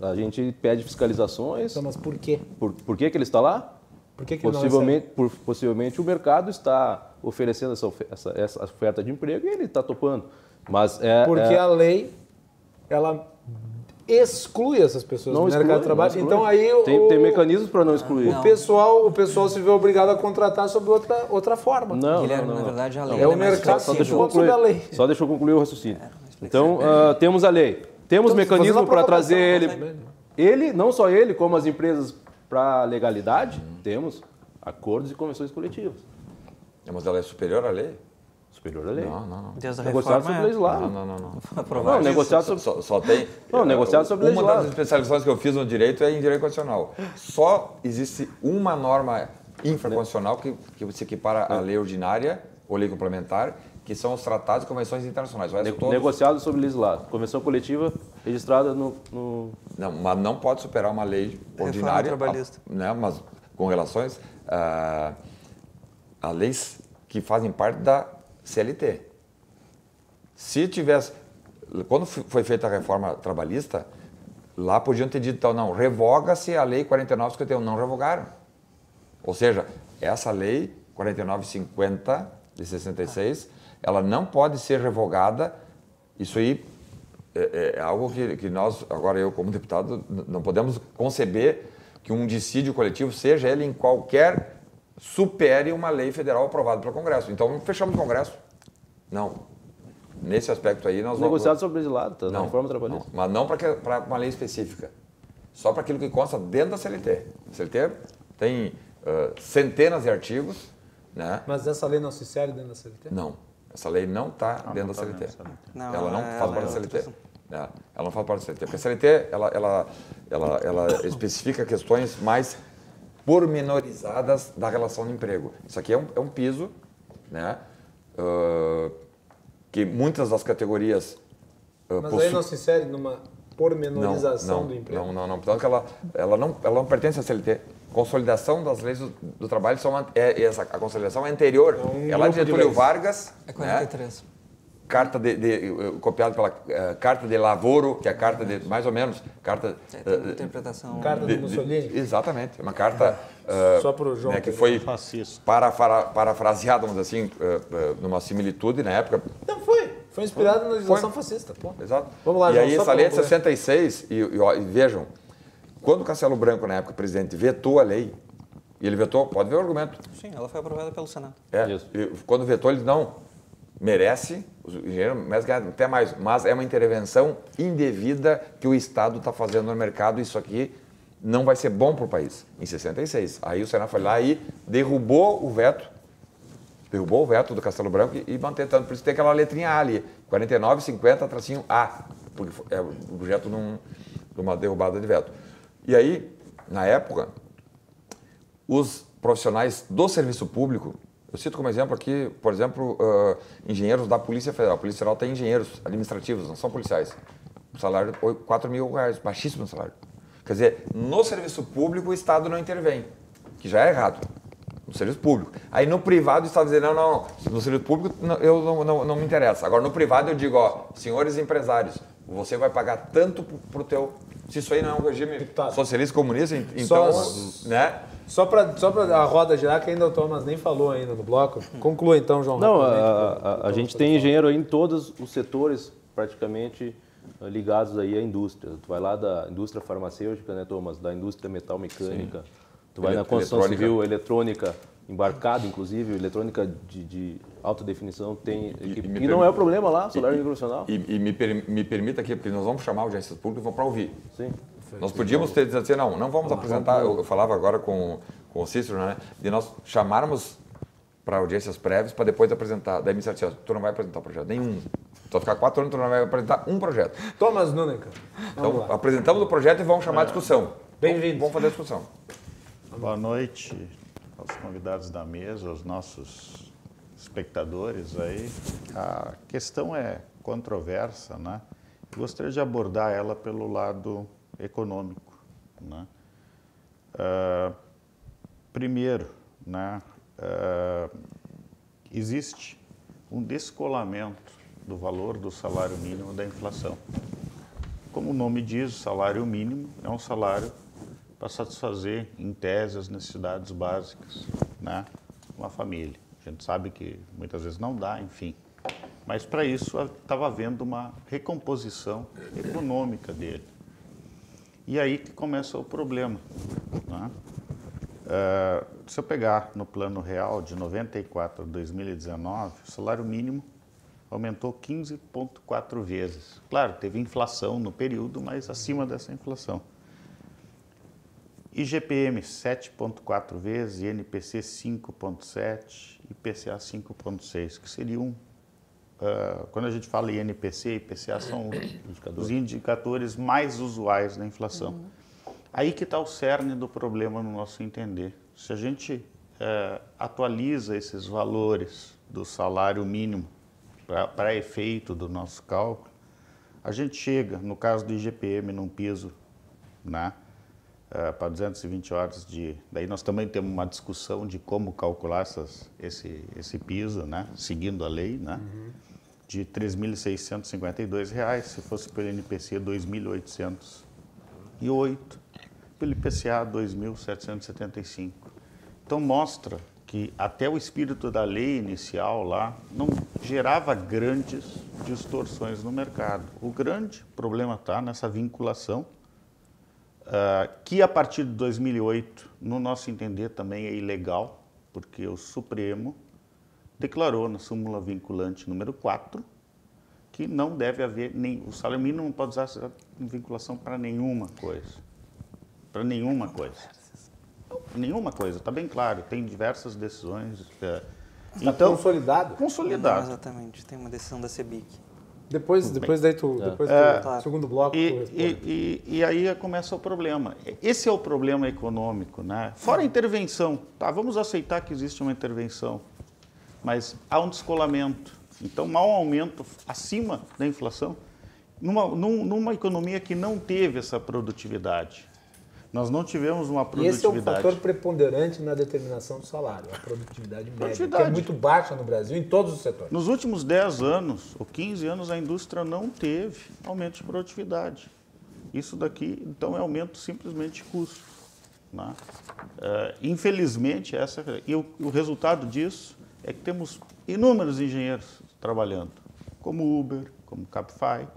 A gente pede fiscalizações. Então, mas por quê? Por que ele está lá? Por que ele não recebe? Possivelmente o mercado está oferecendo essa oferta de emprego e ele está topando. Mas Porque a lei, ela exclui essas pessoas do mercado de trabalho. Então aí tem mecanismos para não excluir. O pessoal se vê obrigado a contratar sob outra forma. Não, Guilherme, na verdade, a lei é o é mais mercado flexível. sobre a lei. Só deixa eu concluir o raciocínio. Então, temos a lei. Temos mecanismo para trazer ele, não só ele, como as empresas para legalidade, temos acordos e convenções coletivas. Mas ela é superior à lei? Superior à lei. Não. Desde a Negociado sobre legislado. Não, negociado sobre... Só tem... negociado sobre Uma legislado. das especializações que eu fiz no direito é em direito constitucional. Só existe uma norma infraconstitucional que se equipara à lei ordinária ou lei complementar, que são os tratados e convenções internacionais. Negociado sobre legislado. Convenção coletiva registrada no... Não, mas não pode superar uma lei ordinária, trabalhista. Né, mas com relações a leis que fazem parte da CLT. Se tivesse... Quando foi feita a reforma trabalhista, lá podiam ter dito, então, não, revoga-se a lei 4951, não revogaram. Ou seja, essa lei 4950 de 66, ela não pode ser revogada. Isso aí é algo que nós, agora eu como deputado, não podemos conceber que um dissídio coletivo, seja ele em qualquer, supere uma lei federal aprovada pelo Congresso. Então, fechamos o Congresso. Não. Nesse aspecto aí, nós Negociado sobre legislado, tá? Não, Na reforma trabalhista. não, mas não para uma lei específica. Só para aquilo que consta dentro da CLT. A CLT tem centenas de artigos, né? Mas essa lei não se insere dentro da CLT? Não. Essa lei não está dentro da CLT. Ela não faz parte da CLT. Ela não faz parte da CLT. Porque a CLT, ela especifica questões mais pormenorizadas da relação de emprego. Isso aqui é um piso, né? Que muitas das categorias... Mas aí não se insere numa pormenorização do emprego? Não. Portanto, ela não pertence à CLT. Consolidação das leis do trabalho, a consolidação é anterior. Ela é de Getúlio Vargas. É 43. Né? Carta copiada pela Carta de Lavoro, que é a carta de, mais ou menos, carta... interpretação... Carta de Mussolini? Exatamente. Uma carta só para o João, né, que foi parafraseada, vamos dizer assim, numa similitude na época. Não, foi inspirada na legislação fascista. Pô. Exato. Vamos lá, e João, aí só essa lei é de pra 66, e vejam, quando o Castelo Branco, na época, presidente, vetou a lei, e ele vetou, pode ver o argumento. Sim, ela foi aprovada pelo Senado. Quando vetou, ele não merece, o engenheiro merece ganhar até mais, mas é uma intervenção indevida que o Estado está fazendo no mercado, e isso aqui não vai ser bom para o país. Em 66. Aí o Senado foi lá e derrubou o veto do Castelo Branco e mantém tanto. Por isso tem aquela letrinha A ali, 4950-A, porque é objeto de uma derrubada de veto. E aí, na época, os profissionais do serviço público, eu cito como exemplo aqui, por exemplo, engenheiros da Polícia Federal. A Polícia Federal tem engenheiros administrativos, não são policiais. O salário é R$4.000, baixíssimo salário. Quer dizer, no serviço público o Estado não intervém, que já é errado. No serviço público. Aí no privado o Estado diz, não, no serviço público eu não me interessa. Agora no privado eu digo, senhores empresários, você vai pagar tanto pro teu... Se isso aí não é um regime socialista comunista, então, né? Só para a roda girar, que ainda o Thomas nem falou ainda no bloco. Conclua então, João. Não, a gente tem engenheiro aí em todos os setores praticamente ligados aí à indústria. Tu vai lá da indústria farmacêutica, né, Thomas? Da indústria metal mecânica. Sim. Tu vai na construção civil, eletrônica, embarcado, inclusive, eletrônica de alta definição, tem e não é o problema lá, solar profissional. E me permita aqui, porque nós vamos chamar audiências públicas e vão para ouvir. Sim. Nós podíamos ter dito assim, não vamos apresentar, eu falava agora com o Cícero, né, de nós chamarmos para audiências prévias para depois apresentar. Daí me disse assim, tu não vai apresentar projeto nenhum. Tu vai ficar 4 anos, tu não vai apresentar um projeto. Thomas Nunecker. Então, apresentamos o projeto e vamos chamar a discussão. Bem-vindo. Vamos fazer a discussão. Boa noite aos convidados da mesa, aos nossos espectadores aí. A questão é controversa, né? Eu gostaria de abordar ela pelo lado econômico, né? Primeiro, né, existe um descolamento do valor do salário mínimo da inflação. Como o nome diz, o salário mínimo é um salário para satisfazer, em tese, as necessidades básicas, né, de uma família. A gente sabe que muitas vezes não dá, enfim. Mas para isso estava havendo uma recomposição econômica dele. E aí que começa o problema, né? Se eu pegar no plano real de 94 a 2019, o salário mínimo aumentou 15,4 vezes. Claro, teve inflação no período, mas acima dessa inflação. IGPM 7,4 vezes, INPC 5,7, IPCA 5,6, que seriam, quando a gente fala INPC e IPCA, são os indicadores mais usuais da inflação. Aí que está o cerne do problema no nosso entender. Se a gente atualiza esses valores do salário mínimo para efeito do nosso cálculo, a gente chega, no caso do IGPM, num piso, né, para 220 horas de... Daí nós também temos uma discussão de como calcular esse piso, né, seguindo a lei, né, de R$ 3.652, se fosse pelo INPC, R$ 2.808, pelo IPCA, R$ 2.775. Então mostra que até o espírito da lei inicial lá não gerava grandes distorções no mercado. O grande problema está nessa vinculação, que a partir de 2008, no nosso entender, também é ilegal, porque o Supremo declarou na súmula vinculante número 4 que não deve haver, o salário mínimo não pode usar essa vinculação para nenhuma coisa. Para nenhuma coisa. Nenhuma coisa, está bem claro, tem diversas decisões. Então, consolidado? Consolidado. Não, exatamente, tem uma decisão da CEBIC. Depois do segundo bloco. E aí começa o problema. Esse é o problema econômico, né? Fora a intervenção, tá? Vamos aceitar que existe uma intervenção, mas há um descolamento. Então, há um aumento acima da inflação numa economia que não teve essa produtividade. Nós não tivemos uma produtividade. E esse é um fator preponderante na determinação do salário, a produtividade média, que é muito baixa no Brasil, em todos os setores. Nos últimos 10 anos ou 15 anos, a indústria não teve aumento de produtividade. Isso daqui, então, é aumento simplesmente de custo, né? Infelizmente, e o resultado disso é que temos inúmeros engenheiros trabalhando, como Uber, como Cabify,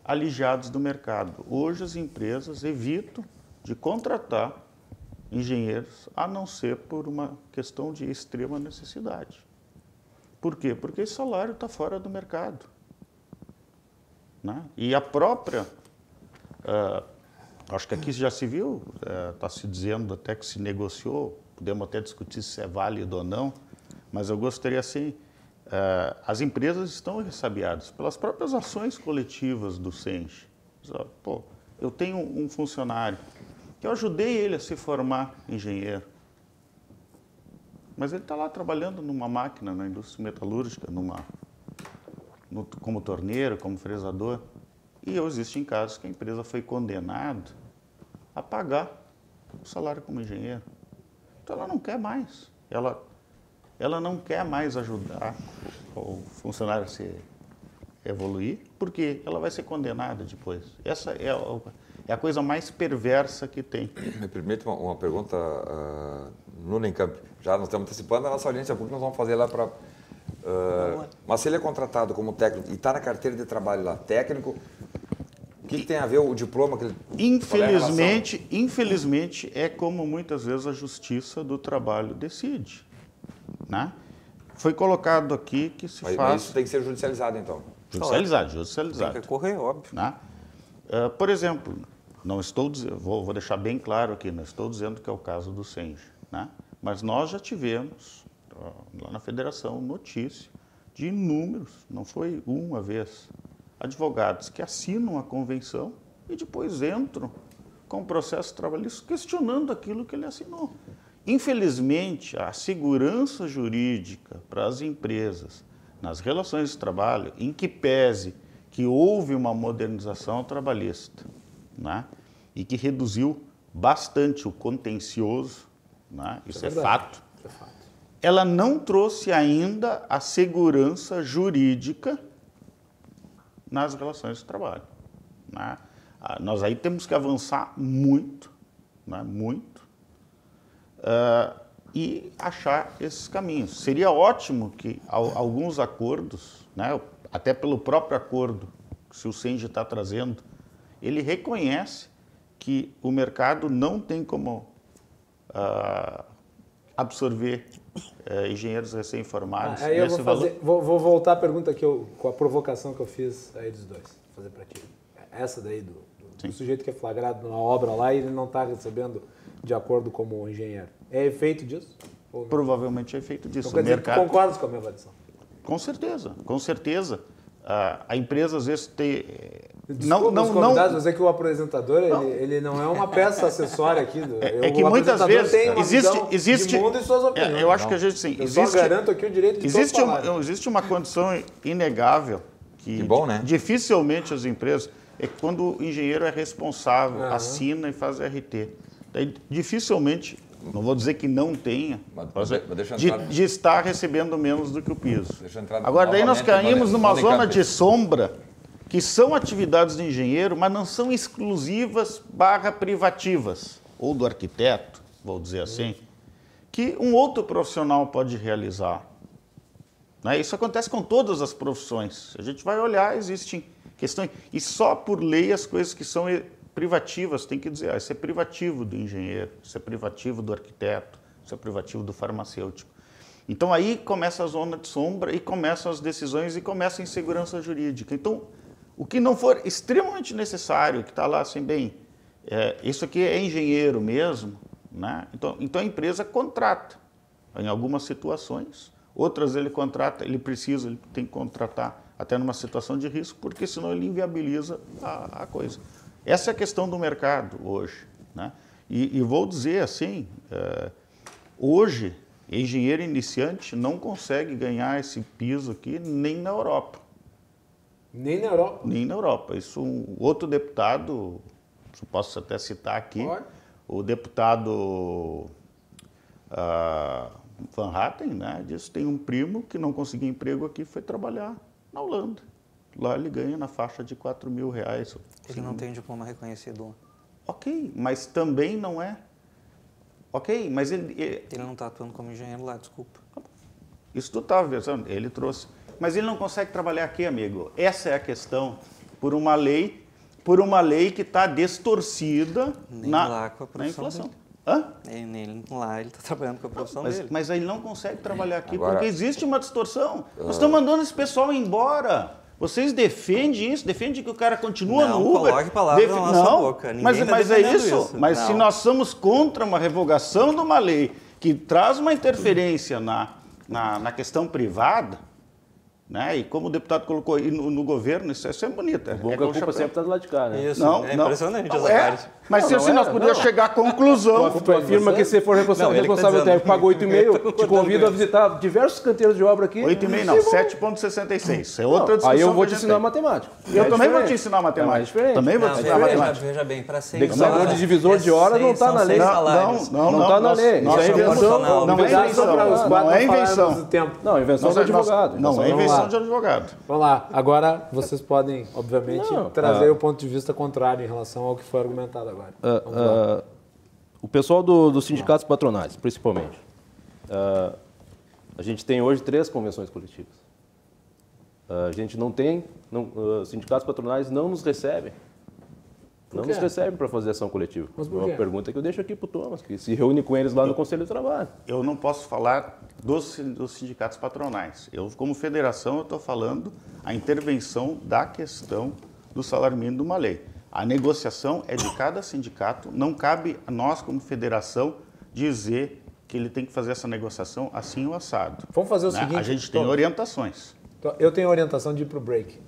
alijados do mercado. Hoje, as empresas evitam de contratar engenheiros, a não ser por uma questão de extrema necessidade. Por quê? Porque esse salário está fora do mercado, né? E a própria, acho que aqui já se viu, está se dizendo até que se negociou, podemos até discutir se é válido ou não, mas eu gostaria assim, as empresas estão ressabiadas pelas próprias ações coletivas do SENGE. Pô, eu tenho um funcionário, eu ajudei ele a se formar engenheiro, mas ele está lá trabalhando numa máquina, na indústria metalúrgica, como torneiro, como fresador. E existem casos que a empresa foi condenada a pagar o salário como engenheiro. Então ela não quer mais. Ela não quer mais ajudar o funcionário a se evoluir, porque ela vai ser condenada depois. É a coisa mais perversa que tem. Me permite uma pergunta, no Unicamp. Já nós estamos antecipando a nossa audiência pública, nós vamos fazer lá para... mas se ele é contratado como técnico e está na carteira de trabalho lá, técnico, o que tem a ver o diploma que ele... Infelizmente, é como muitas vezes a Justiça do Trabalho decide, né? Foi colocado aqui que se faz... Mas isso tem que ser judicializado, então. Judicializado. Tem que ocorrer, óbvio. Né? Por exemplo, não estou dizendo, vou deixar bem claro aqui, não estou dizendo que é o caso do Senge, né? Mas nós já tivemos, lá na federação, notícia de inúmeros, não foi uma vez, advogados que assinam a convenção e depois entram com o processo trabalhista questionando aquilo que ele assinou. Infelizmente, a segurança jurídica para as empresas nas relações de trabalho, em que pese que houve uma modernização trabalhista, né, e que reduziu bastante o contencioso, né, isso é fato, ela não trouxe ainda a segurança jurídica nas relações de trabalho, né? Nós aí temos que avançar muito, né, muito, e achar esses caminhos. Seria ótimo que alguns acordos, né, até pelo próprio acordo que o Senge está trazendo, ele reconhece que o mercado não tem como absorver engenheiros recém-formados. Aí eu vou voltar à pergunta com a provocação que eu fiz a eles dois, vou fazer para ti. Essa daí do sujeito que é flagrado na obra lá e ele não está recebendo de acordo como engenheiro. É efeito disso? Provavelmente é efeito disso. Então, quer dizer, tu concordas com a minha avaliação? Com certeza, com certeza. A empresa às vezes tem... Mas é que o apresentador, ele não é uma peça acessória aqui. É que muitas vezes existe de mundo e suas opiniões. Eu acho que a gente sim. Eu só garanto aqui o direito de todos falarem. Existe uma condição inegável que bom, né? Dificilmente as empresas... É quando o engenheiro é responsável, assina e faz RT. Daí, dificilmente, não vou dizer que não tenha, de estar recebendo menos do que o piso. Agora, daí nós caímos numa zona de sombra, que são atividades de engenheiro, mas não são exclusivas / privativas, ou do arquiteto, vou dizer assim, que um outro profissional pode realizar. Né? Isso acontece com todas as profissões. A gente vai olhar, existem questões, e só por lei as coisas que são privativas, tem que dizer, isso é privativo do engenheiro, isso é privativo do arquiteto, isso é privativo do farmacêutico. Então aí começa a zona de sombra e começam as decisões e começa a insegurança jurídica. Então, o que não for extremamente necessário, que está lá assim, bem, isso aqui é engenheiro mesmo, né? Então a empresa contrata, em algumas situações, outras ele contrata, ele tem que contratar até numa situação de risco, porque senão ele inviabiliza a coisa. Essa é a questão do mercado hoje, né? E vou dizer assim, hoje, engenheiro iniciante não consegue ganhar esse piso aqui nem na Europa. Nem na Europa? Nem na Europa. Isso um outro deputado, posso até citar aqui, o deputado Van Hatten, né, disse que tem um primo que não conseguiu emprego aqui, foi trabalhar na Holanda. Lá ele ganha na faixa de R$4.000. Ele não tem diploma reconhecido. Ok, mas também não é. Ok, mas ele não está atuando como engenheiro lá, desculpa. Isso tu estava pensando, ele trouxe. Mas ele não consegue trabalhar aqui, amigo. Essa é a questão. Por uma lei que está distorcida na inflação. Hã? Nem lá ele está trabalhando com a profissão dele. Mas ele não consegue trabalhar aqui porque existe uma distorção. Nós estamos mandando esse pessoal embora. Vocês defendem isso? Defendem que o cara continua no Uber? Não coloque palavras na nossa boca. Mas é isso. Mas se nós somos contra uma revogação de uma lei que traz uma interferência na questão privada, né? E como o deputado colocou aí no governo, isso é bonito. O bom que a culpa sempre está do lado de cá, né? Isso, é impressionante essa parte. Mas se nós pudermos chegar à conclusão... Tu afirma que se for responsável técnico, paga 8,5, te convido a visitar diversos canteiros de obra aqui. 8,5 não, 7,66. É outra discussão. Aí eu vou te ensinar matemática. Eu também vou te ensinar matemática. Também vou te ensinar matemática. Veja bem, para 6 declarador de divisor de horas não está na lei. Não está na lei. Isso é invenção. Não é invenção. Não é invenção. Não, invenção do advogado. Não é invenção. profissão de advogado. Vamos lá. Agora vocês podem, obviamente, trazer o ponto de vista contrário em relação ao que foi argumentado agora. Vamos lá. O pessoal dos sindicatos patronais, principalmente. A gente tem hoje 3 convenções coletivas. A gente não tem, os sindicatos patronais não nos recebem. Não nos recebem para fazer ação coletiva. Mas por Uma quê? pergunta que eu deixo aqui para o Thomas, que se reúne com eles lá no Conselho de Trabalho. Eu não posso falar dos sindicatos patronais. Eu, como federação, eu estou falando a intervenção da questão do salário mínimo de uma lei. A negociação é de cada sindicato, não cabe a nós, como federação, dizer que ele tem que fazer essa negociação assim ou assado. Vamos fazer o Né? seguinte. A gente tem Tom, orientações. eu tenho a orientação de ir para o break.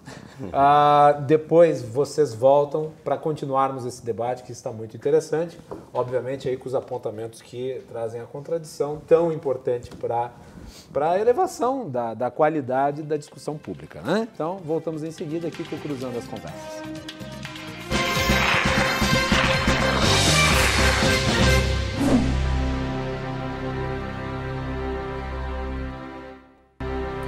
Depois vocês voltam para continuarmos esse debate que está muito interessante. Obviamente aí com os apontamentos que trazem a contradição tão importante para a elevação da qualidade da discussão pública. Né? Então voltamos em seguida aqui com o Cruzando as Conversas.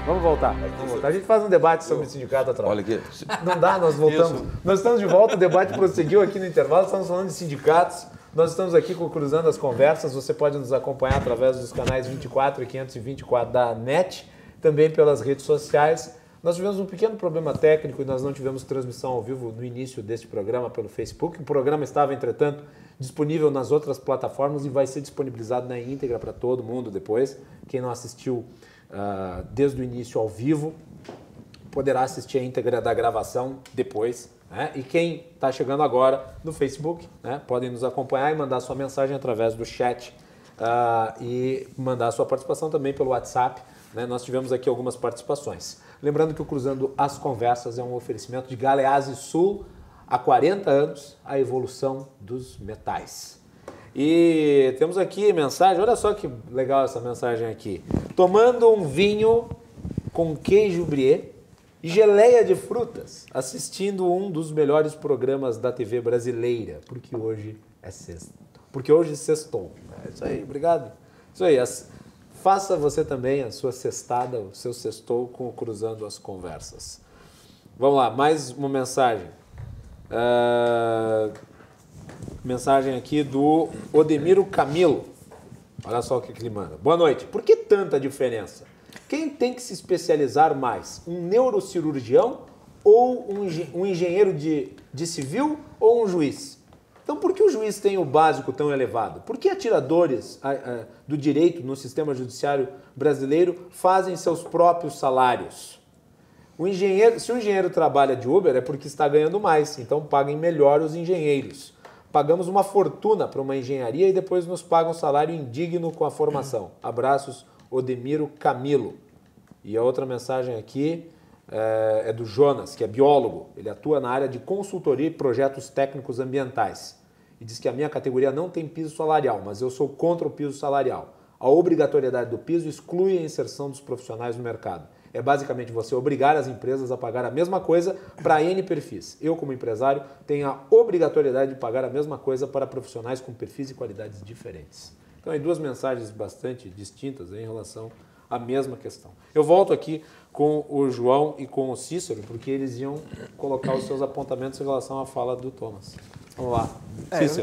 Vamos voltar. A gente faz um debate sobre o sindicato atrás. Olha aqui. Não dá, nós voltamos. Nós estamos de volta, o debate prosseguiu aqui no intervalo, estamos falando de sindicatos. Nós estamos aqui com Cruzando as Conversas. Você pode nos acompanhar através dos canais 24 e 524 da NET, também pelas redes sociais. Nós tivemos um pequeno problema técnico e nós não tivemos transmissão ao vivo no início deste programa pelo Facebook. O programa estava, entretanto, disponível nas outras plataformas e vai ser disponibilizado na íntegra para todo mundo depois. Quem não assistiu desde o início ao vivo poderá assistir a íntegra da gravação depois, né? E quem está chegando agora no Facebook, né, podem nos acompanhar e mandar sua mensagem através do chat e mandar sua participação também pelo WhatsApp, né? Nós tivemos aqui algumas participações. Lembrando que o Cruzando as Conversas é um oferecimento de Galeazzi Sul, há 40 anos, a evolução dos metais. E temos aqui mensagem, olha só que legal essa mensagem aqui. Tomando um vinho com queijo brie e geleia de frutas, assistindo um dos melhores programas da TV brasileira, porque hoje é sexta. Porque hoje sextou. É isso aí, obrigado. Isso aí, faça você também a sua sextada, o seu sextou com o Cruzando as Conversas. Vamos lá, mais uma mensagem. Mensagem aqui do Odemiro Camilo. Olha só o que ele manda. Boa noite. Por que tanta diferença? Quem tem que se especializar mais? Um neurocirurgião ou um engenheiro de civil ou um juiz? Então, por que o juiz tem o básico tão elevado? Por que atiradores do direito no sistema judiciário brasileiro fazem seus próprios salários? Se o engenheiro trabalha de Uber é porque está ganhando mais, então paguem melhor os engenheiros. Pagamos uma fortuna para uma engenharia e depois nos pagam um salário indigno com a formação. Abraços, Odemiro Camilo. E a outra mensagem aqui é do Jonas, que é biólogo. Ele atua na área de consultoria e projetos técnicos ambientais. E diz que a minha categoria não tem piso salarial, mas eu sou contra o piso salarial. A obrigatoriedade do piso exclui a inserção dos profissionais no mercado. É basicamente você obrigar as empresas a pagar a mesma coisa para N perfis. Eu, como empresário, tenho a obrigatoriedade de pagar a mesma coisa para profissionais com perfis e qualidades diferentes. Então, aí duas mensagens bastante distintas em relação à mesma questão. Eu volto aqui com o João e com o Cícero, porque eles iam colocar os seus apontamentos em relação à fala do Thomas. Vamos lá.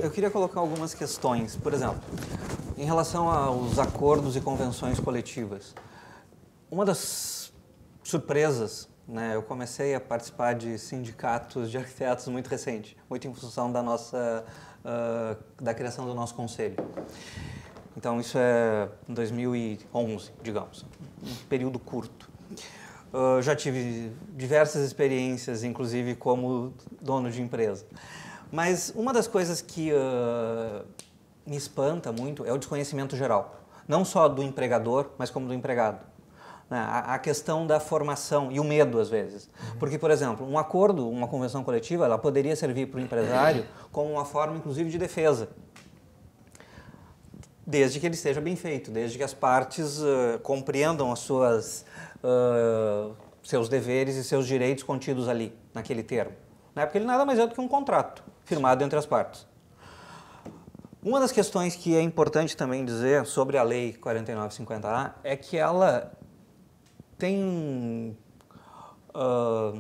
Eu queria colocar algumas questões. Por exemplo, em relação aos acordos e convenções coletivas. Uma das surpresas, né? Eu comecei a participar de sindicatos de arquitetos muito recente, muito em função da da criação do nosso conselho. Então isso é em 2011, digamos, um período curto. Já tive diversas experiências, inclusive como dono de empresa. Mas uma das coisas que me espanta muito é o desconhecimento geral, não só do empregador, mas como do empregado. A questão da formação e o medo, às vezes. Porque, por exemplo, um acordo, uma convenção coletiva, ela poderia servir para o empresário como uma forma, inclusive, de defesa. Desde que ele esteja bem feito, desde que as partes compreendam as seus deveres e seus direitos contidos ali, naquele termo. Porque ele nada mais é do que um contrato firmado entre as partes. Uma das questões que é importante também dizer sobre a Lei 4950A é que ela tem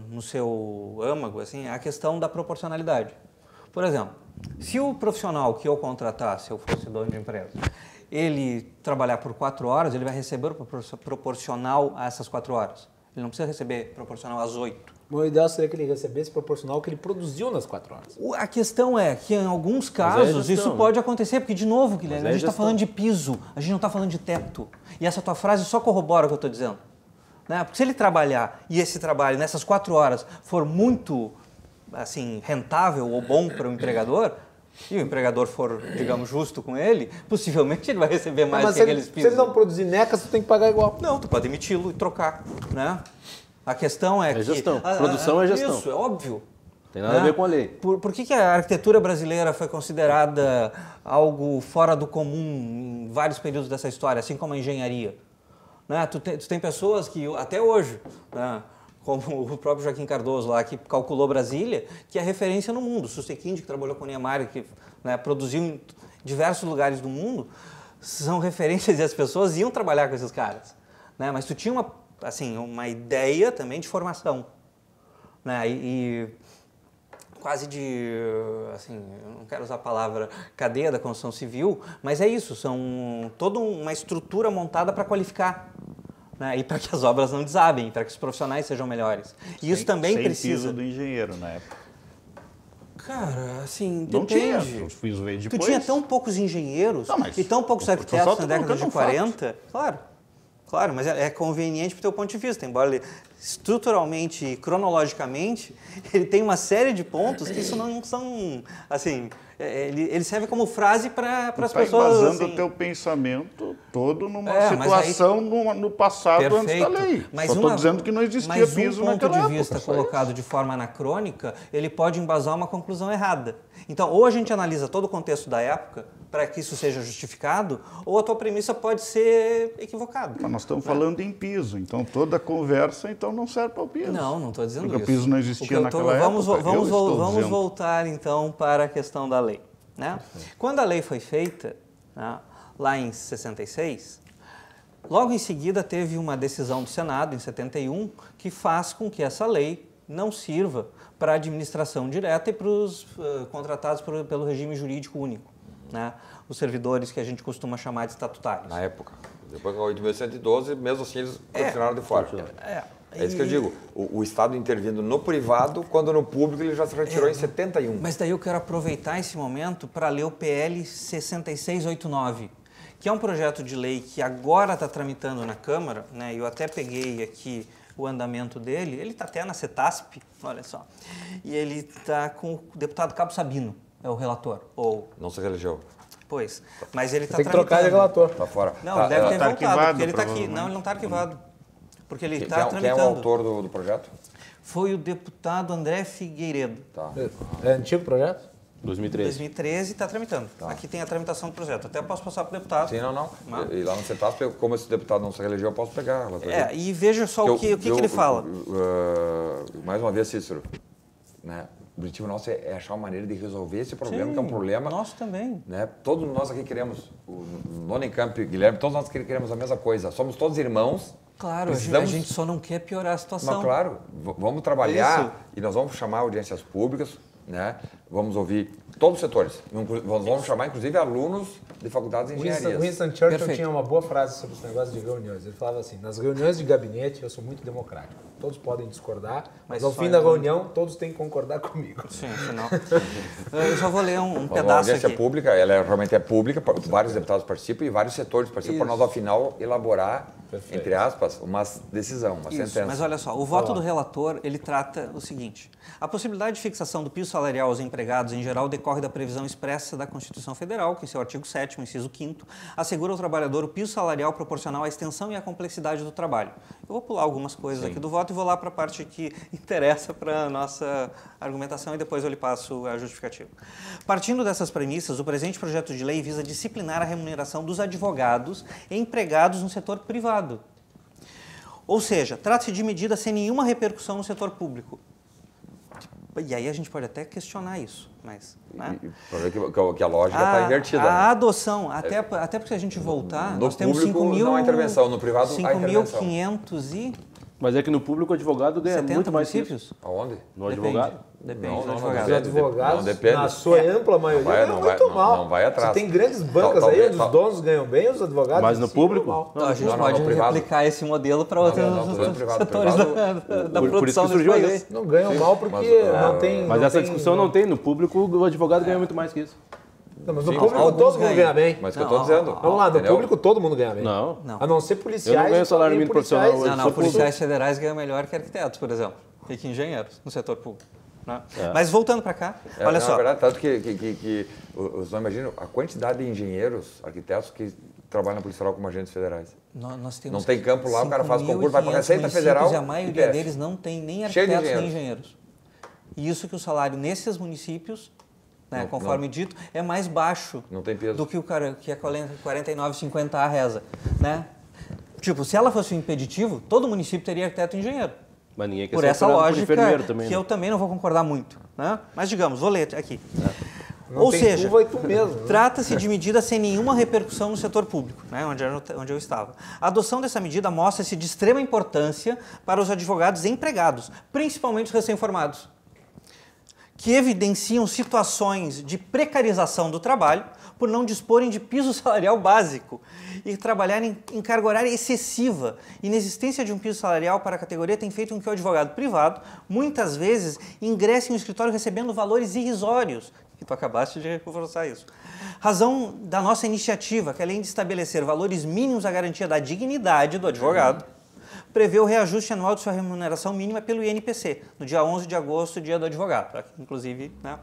no seu âmago, assim, é a questão da proporcionalidade. Por exemplo, se o profissional que eu contratar, se eu fosse dono de empresa, ele trabalhar por 4 horas, ele vai receber proporcional a essas 4 horas. Ele não precisa receber proporcional às 8. O ideal seria que ele recebesse proporcional ao que ele produziu nas 4 horas. A questão é que, em alguns casos, gestão, isso né? pode acontecer, porque, de novo, Guilherme, a gente está gestão. falando de piso, a gente não está falando de teto. E essa tua frase só corrobora o que eu estou dizendo. Né? Porque se ele trabalhar e esse trabalho nessas 4 horas for muito assim, rentável ou bom para o empregador, e o empregador for, digamos, justo com ele, possivelmente ele vai receber mais Mas que aqueles pisos. se ele não produzir necas, tu tem que pagar igual. Não, tu pode demiti-lo e trocar, né? A questão é que... gestão. Produção é gestão. Isso, é óbvio. Tem nada a ver com a lei. Por que a arquitetura brasileira foi considerada algo fora do comum em vários períodos dessa história, assim como a engenharia? Né? Tu tem pessoas que, até hoje, né, como o próprio Joaquim Cardoso lá, que calculou Brasília, que é referência no mundo. Sustequinde, que trabalhou com o Niemeyer, que, né, produziu em diversos lugares do mundo, são referências e as pessoas iam trabalhar com esses caras. Né? Mas tu tinha uma ideia também de formação. Né? E quase de, assim, eu não quero usar a palavra cadeia da construção civil, mas é isso, são toda uma estrutura montada para qualificar. Né? E para que as obras não desabem, para que os profissionais sejam melhores. E isso também sem precisa... piso do engenheiro na época. Cara, assim, Não tinha, depende. eu fiz ver Tu depois. tinha tão poucos engenheiros Não, mas e tão poucos eu tô arquitetos só na década de colocando 40. Claro, mas é conveniente para o teu ponto de vista, embora ele, estruturalmente e cronologicamente, ele tem uma série de pontos que isso não são, assim, ele serve como frase para as Está pessoas. embasando Assim, o teu pensamento todo numa mas situação no passado antes da lei. Mas Só estou dizendo que não existia piso naquela época. Mas um ponto de vista colocado de forma anacrônica, ele pode embasar uma conclusão errada. Então, ou a gente analisa todo o contexto da época para que isso seja justificado, ou a tua premissa pode ser equivocada. Mas nós estamos falando em piso, então toda a conversa então não serve para o piso. Não estou dizendo porque isso. o piso não existia naquela vamos época. Vamos voltar então para a questão da lei. Né? Quando a lei foi feita, né, lá em 66, logo em seguida teve uma decisão do Senado, em 71, que faz com que essa lei não sirva para a administração direta e para os contratados pelo regime jurídico único, né? Os servidores que a gente costuma chamar de estatutários. Na época. Depois da 8.112, mesmo assim eles continuaram de fora. É isso que eu digo. O Estado intervindo no privado, quando no público ele já se retirou em 71. Mas daí eu quero aproveitar esse momento para ler o PL 6689, que é um projeto de lei que agora está tramitando na Câmara, né? Eu até peguei aqui o andamento dele, ele está até na CETASP, olha só, e ele está com o deputado Cabo Sabino, é o relator. Não se reelegeu. Pois, mas ele está Tem que trocar de relator. Está fora. Não, ele deve ter tá voltado, arquivado, porque ele está aqui. provavelmente. Não, ele não está arquivado, porque ele Quem está é tramitando. o autor do projeto? Foi o deputado André Figueiredo. Tá. É antigo projeto? 2013. 2013 está tramitando. Aqui tem a tramitação do projeto. Até posso passar para o deputado. Sim, não. Não. E lá no CETASP, como esse deputado não se reelegeu, eu posso pegar. E veja só o que ele fala. Mais uma vez, Cícero, né? O objetivo nosso é achar uma maneira de resolver esse problema, Sim, que é um problema. nosso também. Né? Todos nós aqui queremos, o Nonenkamp, Guilherme, todos nós queremos a mesma coisa. Somos todos irmãos. Claro, a gente só não quer piorar a situação. Mas claro, vamos trabalhar Isso. e nós vamos chamar audiências públicas, né? Vamos ouvir todos os setores. Vamos chamar, inclusive, alunos de faculdades de engenharia. Winston Churchill Perfeito. tinha uma boa frase sobre esse negócio de reuniões. Ele falava assim, nas reuniões de gabinete eu sou muito democrático. Todos podem discordar, mas ao só fim da reunião todos têm que concordar comigo. Sim, afinal. Eu só vou ler um A pedaço audiência aqui. pública, ela realmente é pública, vários deputados participam e vários setores participam para nós, ao final, elaborar, entre aspas, uma decisão, uma Isso, sentença. mas olha só, o voto do relator, ele trata o seguinte: a possibilidade de fixação do piso salarial aos empregados em geral decorre da previsão expressa da Constituição Federal, que em seu artigo 7º, inciso 5º, assegura ao trabalhador o piso salarial proporcional à extensão e à complexidade do trabalho. Eu vou pular algumas coisas aqui do voto e vou lá para a parte que interessa para a nossa argumentação e depois eu lhe passo a justificativa. Partindo dessas premissas, o presente projeto de lei visa disciplinar a remuneração dos advogados empregados no setor privado. Ou seja, trata-se de medida sem nenhuma repercussão no setor público. E aí a gente pode até questionar isso, mas... Né? Para ver que a lógica está invertida. A né? adoção, até porque se a gente voltar, No nós temos público, 5.000... não há intervenção, no privado há intervenção. 5.500 e... Mas é que no público o advogado ganha 70 muito mais que isso. municípios? Aonde? No Depende. advogado? Depende Não, do não, advogado. Os depende. advogados, Não, depende. na sua ampla maioria, vai- ganham não vai- muito não- mal. não vai atrás. Se tem grandes bancas aí, Talvez- onde os donos ganham bem, os advogados Mas no em si ganham público? mal. Então, a gente Não, pode no privado. replicar esse modelo para outros no privado. setores Privado- da Por isso produção que desse surgiu a país. lei. Não ganham mal porque mas, não tem... Mas não essa tem- discussão não tem. No público, o advogado ganha muito mais que isso. Não, mas no Sim, público alguns todo mundo ganham. ganha bem. Mas que eu Não, tô dizendo. Vamos lá, no entendeu? público todo mundo ganha bem. Não. Não. A não ser policiais. Eu não ganho salário e mínimo policiais- profissional. Não, sou policiais federais ganham melhor que arquitetos, por exemplo, e que engenheiros no setor público. Né? É. Mas voltando para cá, olha Na só. verdade, tanto que os não imaginam a quantidade de engenheiros, arquitetos que trabalham na Polícia Federal como agentes federais. Nós temos Não tem campo lá, o cara faz concurso, vai para a 5.500 Receita Federal municípios E a e maioria desce. deles não tem nem Cheio de arquitetos nem engenheiros. E isso que o salário nesses municípios, né, Não- conforme dito, é mais baixo Não tem peso. do que que a 49,50 reza. Né? Tipo, se ela fosse um impeditivo, todo município teria arquiteto e engenheiro. Mas ninguém quer Por ser essa operado por lógica, enfermeiro também, que né? eu também não vou concordar muito. Né? Mas digamos, vou ler aqui. Não Ou tem seja, tu, vai tu mesmo. né? trata-se de medida sem nenhuma repercussão no setor público, né, onde eu estava. A adoção dessa medida mostra-se de extrema importância para os advogados empregados, principalmente os recém-formados, que evidenciam situações de precarização do trabalho por não disporem de piso salarial básico e trabalharem em carga horária excessiva. Inexistência de um piso salarial para a categoria tem feito com que o advogado privado, muitas vezes, ingresse em um escritório recebendo valores irrisórios, que tu acabaste de reforçar isso. Razão da nossa iniciativa, que além de estabelecer valores mínimos à garantia da dignidade do advogado, prevê o reajuste anual de sua remuneração mínima pelo INPC, no dia 11 de agosto, dia do advogado. Tá? Inclusive, né?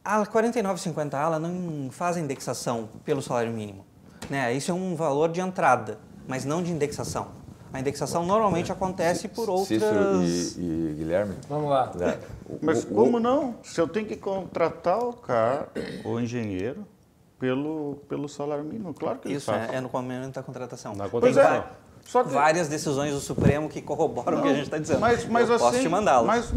A 49,50 ela não faz a indexação pelo salário mínimo. Né? Isso é um valor de entrada, mas não de indexação. A indexação normalmente acontece por outras... Cícero e Guilherme. Vamos lá. né, Mas como não? Se eu tenho que contratar o cara, o engenheiro, pelo salário mínimo, claro que ele Isso faz. é no momento da contratação. Na Tem Pois contratação. é. Só que, várias decisões do Supremo que corroboram o que a gente está dizendo. Mas eu posso assim, te mandá-las.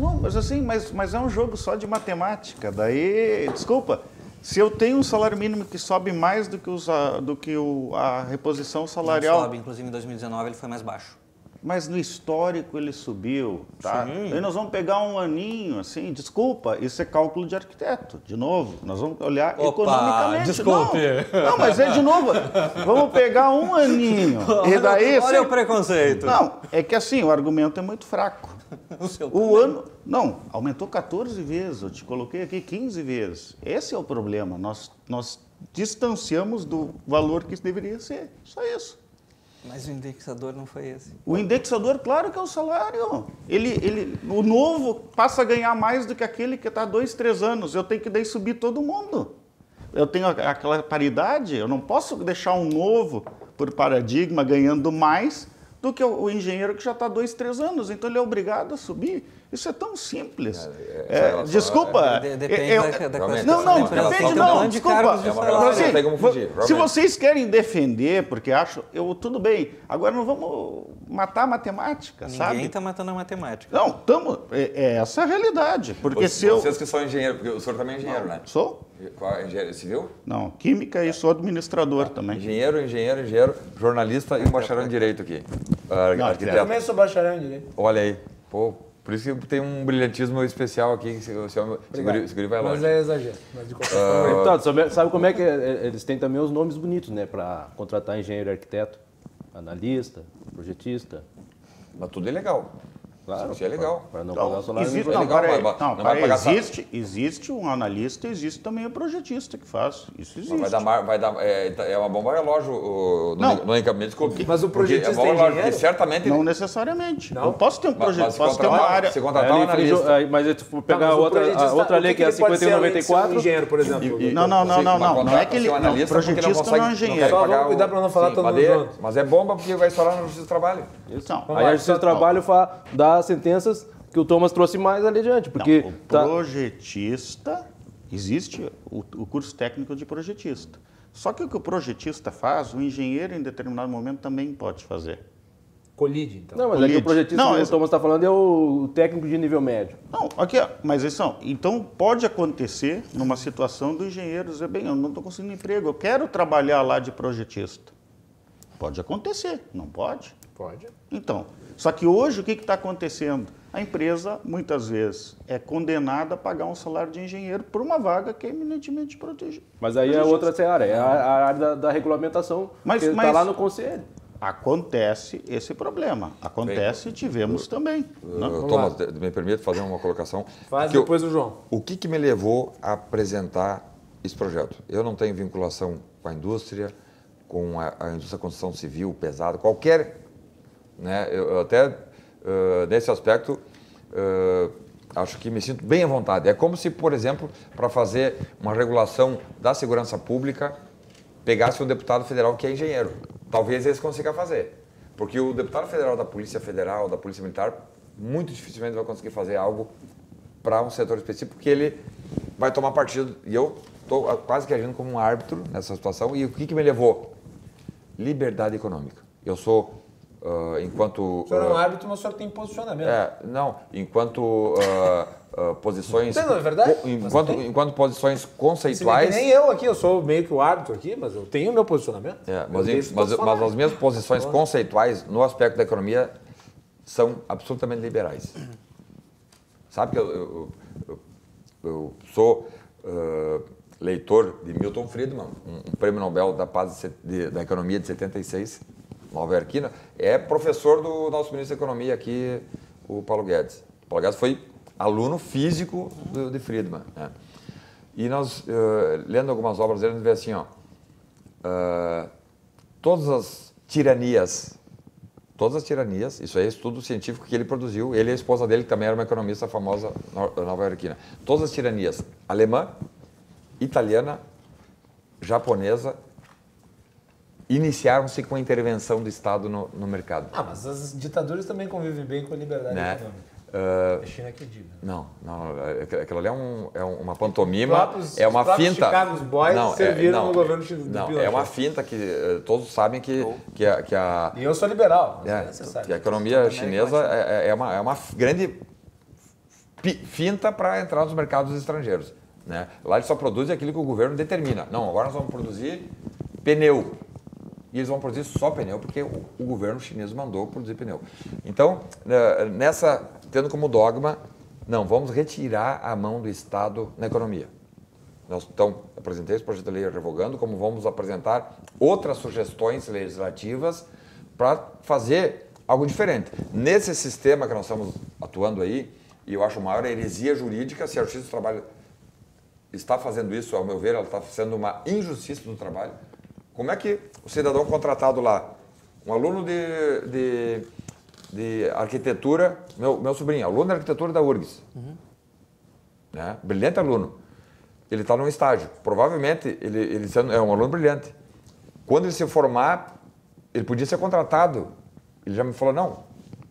mas é um jogo só de matemática. Daí, desculpa, se eu tenho um salário mínimo que sobe mais do que a reposição salarial, Não sobe, inclusive em 2019 ele foi mais baixo. mas no histórico ele subiu, tá? Sim. Aí nós vamos pegar um aninho, assim, desculpa, isso é cálculo de arquiteto, de novo. Nós vamos olhar Opa, economicamente. desculpe. Não, mas é de novo. Vamos pegar um aninho. E daí, Olha assim, o preconceito. não, é que assim, o argumento é muito fraco. O seu O ano. Não, aumentou 14 vezes, eu te coloquei aqui 15 vezes. Esse é o problema. Nós distanciamos do valor que deveria ser. Só isso. Mas o indexador não foi esse. O indexador, claro que é o salário. O novo passa a ganhar mais do que aquele que está há 2, 3 anos. Eu tenho que daí subir todo mundo. Eu tenho aquela paridade, eu não posso deixar um novo, por paradigma, ganhando mais do que o engenheiro que já está há 2, 3 anos. Então ele é obrigado a subir. Isso é tão simples. Desculpa. Depende da realmente, Não, classificação não, da empresa. depende Tem um não. plano de cargos de É uma salário. relação, não tem como fugir, se realmente. vocês querem defender, porque acham, tudo bem. Agora não vamos matar a matemática, sabe? Ninguém está matando a matemática. Não, essa é a realidade. Porque se eu... Vocês que são engenheiros, porque o senhor também é engenheiro, né? Sou? Qual é engenheiro civil? Não, química e sou administrador também. Engenheiro, jornalista e um bacharel em direito aqui. Eu Arquiteto. também sou bacharel em direito. Olha aí. Pô, por isso que tem um brilhantismo especial aqui, que esse guri vai Mas longe. é exagero. Mas de qualquer forma, Então, sabe como é que eles têm também os nomes bonitos, né? Para contratar engenheiro e arquiteto, analista, projetista. Mas tudo é legal. Claro. Isso é legal. Para não pagar o salário Existe, mínimo. não, legal, mas não vai pagar salário. existe um analista, existe também o projetista que faz. Isso existe. Mas é uma bomba relógio Não. no encaminhamento, desculpe. Mas o Porque projetista é bomba é relógio, engenheiro? porque certamente... Não necessariamente. Não? Eu posso ter um projeto, Mas se posso ter uma área... se contratar um Aí ele infringiu- analista... aí, mas se tu for pegar Tá, mas o a projetista, outra o lei, que é a ele pode ser além de ser um 5194, engenheiro, por exemplo. Não é que ele... Não, projetista não é engenheiro. Só vamos cuidar pra não falar todo mundo junto. Mas é bomba porque vai estourar na Justiça do Trabalho. Então, aí a Justiça do Trabalho dá sentenças que o Thomas trouxe mais ali adiante, porque o tá- projetista, existe o curso técnico de projetista. Só que o que o projetista faz, o engenheiro em determinado momento também pode fazer. Colide, então. Não, mas é que o Colide. projetista Não, que o esse- Thomas está falando é o técnico de nível médio. Não, aqui, ó, mas então pode acontecer numa situação do engenheiro dizer, bem, eu não estou conseguindo emprego, eu quero trabalhar lá de projetista. Pode acontecer, não pode? Pode. Então, só que hoje o que está acontecendo? A empresa, muitas vezes, é condenada a pagar um salário de engenheiro por uma vaga que é eminentemente protegida. Mas aí é outra seara, é a área da regulamentação, que está lá no conselho. Acontece esse problema. Acontece, tivemos também. Thomas, me permite fazer uma colocação? Faz depois o João. O que me levou a apresentar esse projeto? Eu não tenho vinculação com a indústria, com a indústria da construção civil pesada, qualquer... Né, eu até, nesse aspecto, acho que me sinto bem à vontade. É como se, por exemplo, para fazer uma regulação da segurança pública, pegasse um deputado federal que é engenheiro. Talvez eles consigam fazer. Porque o deputado federal da Polícia Federal, da Polícia Militar, muito dificilmente vai conseguir fazer algo para um setor específico, porque ele vai tomar partido. E eu estou quase que agindo como um árbitro nessa situação. E o que me levou? Liberdade econômica. Eu sou... enquanto... O senhor é um árbitro, mas o senhor tem posicionamento. Não, enquanto posições... Não é verdade? Enquanto posições conceituais... Que nem eu aqui, eu sou meio que o árbitro aqui, mas eu tenho o meu posicionamento. Mas as minhas posições conceituais no aspecto da economia são absolutamente liberais. Sabe que eu sou leitor de Milton Friedman, um prêmio Nobel da Paz da Economia de 76, Nova Iorquina, é professor do nosso ministro da Economia aqui, o Paulo Guedes. O Paulo Guedes foi aluno físico de Friedman. Né? E nós, lendo algumas obras dele, a gente vê assim, todas as tiranias, isso aí é estudo científico que ele produziu, ele e a esposa dele, que também era uma economista famosa nova iorquina. Todas as tiranias, alemã, italiana, japonesa, iniciaram-se com a intervenção do Estado no mercado. Mas as ditaduras também convivem bem com a liberdade econômica. A China que diga. Não, aquilo ali é uma pantomima, é uma finta. Chicago Boys serviram no governo do Não, é uma finta que todos sabem que a... E eu sou liberal, que a economia chinesa é uma grande finta para entrar nos mercados estrangeiros. Né? Lá eles só produzem aquilo que o governo determina. Não, agora nós vamos produzir pneu. E eles vão produzir só pneu porque o governo chinês mandou produzir pneu. Então, tendo como dogma, não, vamos retirar a mão do Estado na economia. Então, apresentei esse projeto de lei revogando, como vamos apresentar outras sugestões legislativas para fazer algo diferente. Nesse sistema que nós estamos atuando aí, e eu acho a maior heresia jurídica, se a Justiça do Trabalho está fazendo isso, ao meu ver, ela está sendo uma injustiça no trabalho. Como é que o cidadão contratado lá, um aluno de arquitetura, meu sobrinho, aluno de arquitetura da URGS, né? Brilhante aluno, ele está num estágio, provavelmente ele é um aluno brilhante. Quando ele se formar, ele podia ser contratado. Ele já me falou, não,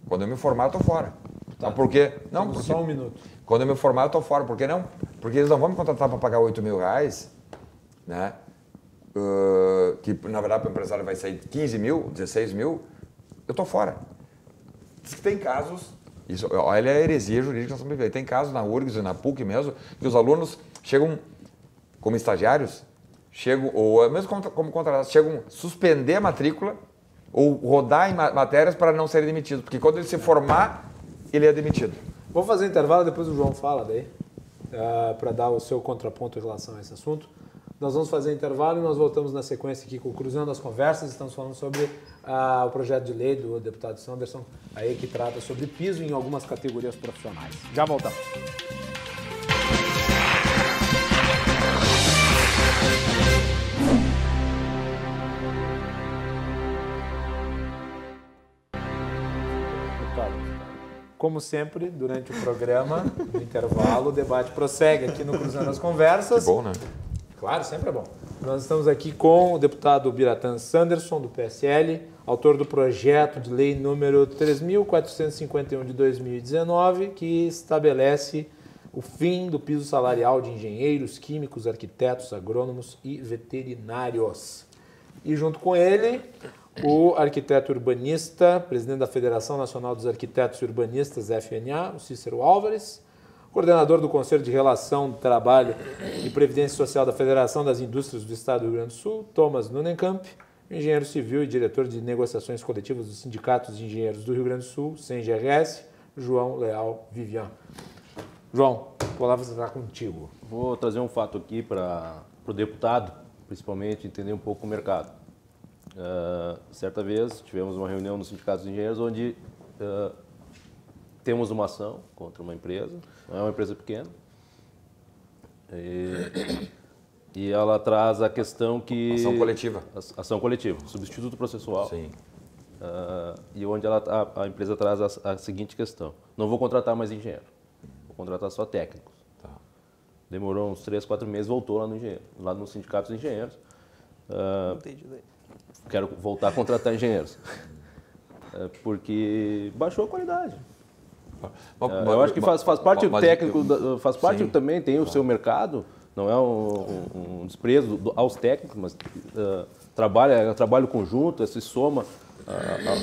quando eu me formar eu estou fora. Tá. Por quê? Não, porque, só um minuto. Quando eu me formar eu estou fora. Por que não? Porque eles não vão me contratar para pagar R$8.000, né? Que na verdade para o empresário vai sair 15 mil, 16 mil, eu estou fora. Diz que tem casos, olha a heresia jurídica que nós estamos vivendo, tem casos na URGS e na PUC mesmo, que os alunos chegam como estagiários, ou mesmo como contratados, chegam a suspender a matrícula ou rodar em matérias para não serem demitidos, porque quando ele se formar, ele é demitido. Vou fazer intervalo, depois o João fala daí, para dar o seu contraponto em relação a esse assunto. Nós vamos fazer intervalo e nós voltamos na sequência aqui com o Cruzando as Conversas. Estamos falando sobre o projeto de lei do deputado Sanderson, aí que trata sobre piso em algumas categorias profissionais. Já voltamos. Como sempre, durante o programa, no intervalo, o debate prossegue aqui no Cruzando as Conversas. Que bom, né? Claro, sempre é bom. Nós estamos aqui com o deputado Biratan Sanderson, do PSL, autor do projeto de lei número 3.451 de 2019, que estabelece o fim do piso salarial de engenheiros, químicos, arquitetos, agrônomos e veterinários. E junto com ele, o arquiteto urbanista, presidente da Federação Nacional dos Arquitetos e Urbanistas, FNA, o Cícero Álvares, coordenador do Conselho de Relação do Trabalho e Previdência Social da Federação das Indústrias do Estado do Rio Grande do Sul, Thomas Nunenkamp, engenheiro civil e diretor de negociações coletivas dos sindicatos de engenheiros do Rio Grande do Sul, CENGRS, João Leal Vivian. João, a palavra está contigo. Vou trazer um fato aqui para o deputado, principalmente, entender um pouco o mercado. Certa vez tivemos uma reunião nos sindicatos de engenheiros onde temos uma ação contra uma empresa, não é uma empresa pequena, e ela traz a questão que... Ação coletiva. Ação coletiva, substituto processual. Sim. E onde a empresa traz a seguinte questão: não vou contratar mais engenheiro, vou contratar só técnicos. Tá. Demorou uns 3, 4 meses, voltou lá no sindicato dos engenheiros. Quero voltar a contratar engenheiros, porque baixou a qualidade. Eu acho que faz parte do técnico, faz parte também, tem o seu mercado, não é um desprezo aos técnicos, mas é trabalho conjunto, se soma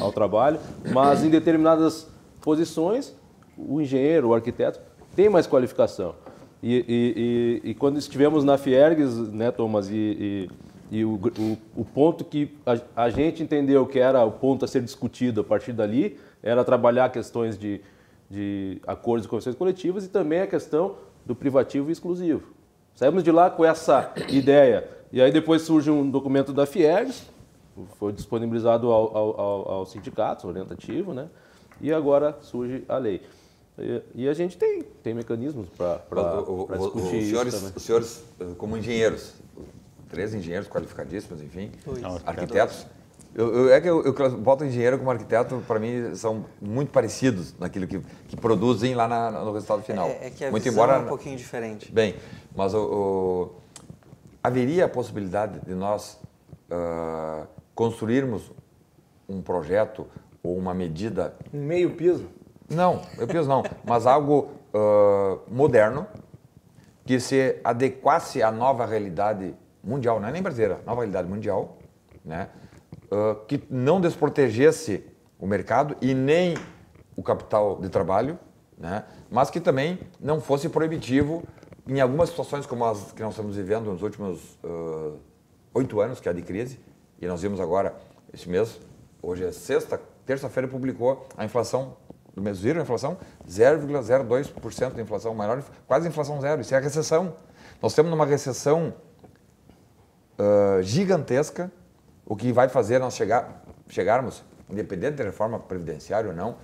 ao trabalho, mas em determinadas posições, o engenheiro, o arquiteto, tem mais qualificação. E quando estivemos na Fiergs, né, Thomas, e o ponto que a gente entendeu que era o ponto a ser discutido a partir dali, era trabalhar questões de acordos e convenções coletivas e também a questão do privativo e exclusivo. Saímos de lá com essa ideia. E aí depois surge um documento da Fiergs, foi disponibilizado aos sindicatos, orientativo, né? E agora surge a lei. E a gente tem mecanismos para discutir isso também. Os senhores, como engenheiros, 3 engenheiros qualificadíssimos, enfim, arquitetos. Eu boto engenheiro como arquiteto, para mim, são muito parecidos naquilo que produzem lá no resultado final. É que a muito visão embora, é um pouquinho diferente. Bem, mas haveria a possibilidade de nós construirmos um projeto ou uma medida... Um meio piso? Não, meio piso não, mas algo moderno que se adequasse à nova realidade mundial, não é nem brasileira, nova realidade mundial, né? Que não desprotegesse o mercado e nem o capital de trabalho, né? Mas que também não fosse proibitivo em algumas situações como as que nós estamos vivendo nos últimos 8 anos, que é a de crise, e nós vimos agora, esse mês, hoje é terça-feira publicou a inflação do mês, viram a inflação? 0,02% de inflação, maior, quase inflação zero, isso é a recessão. Nós estamos numa recessão gigantesca, o que vai fazer nós chegarmos, independente da reforma previdenciária ou não,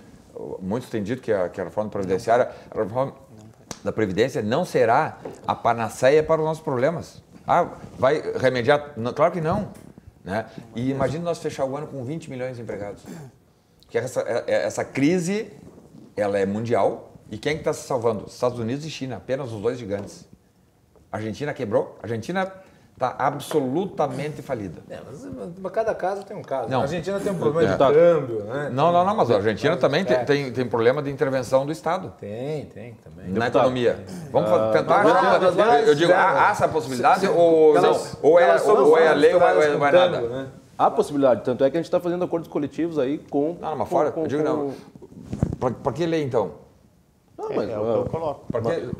muitos têm dito que a reforma previdenciária, a reforma da Previdência não será a panaceia para os nossos problemas. Vai remediar? Não, claro que não. Né? E imagina nós fechar o ano com 20 milhões de empregados. Que essa crise, ela é mundial, e quem está se salvando? Estados Unidos e China, apenas os 2 gigantes. A Argentina quebrou, a Argentina está absolutamente falida. Mas cada caso tem um caso. Não. A Argentina tem um problema de câmbio, né? Não, mas a Argentina também tem problema de intervenção do Estado. Tem também. Na economia. Vamos tentar. Eu digo, há essa possibilidade ou é a lei ou é nada? Né? Há possibilidade, tanto é que a gente está fazendo acordos coletivos aí com... Não, mas fora, eu digo não. Para que lei então? Não, mas, É o que eu coloco.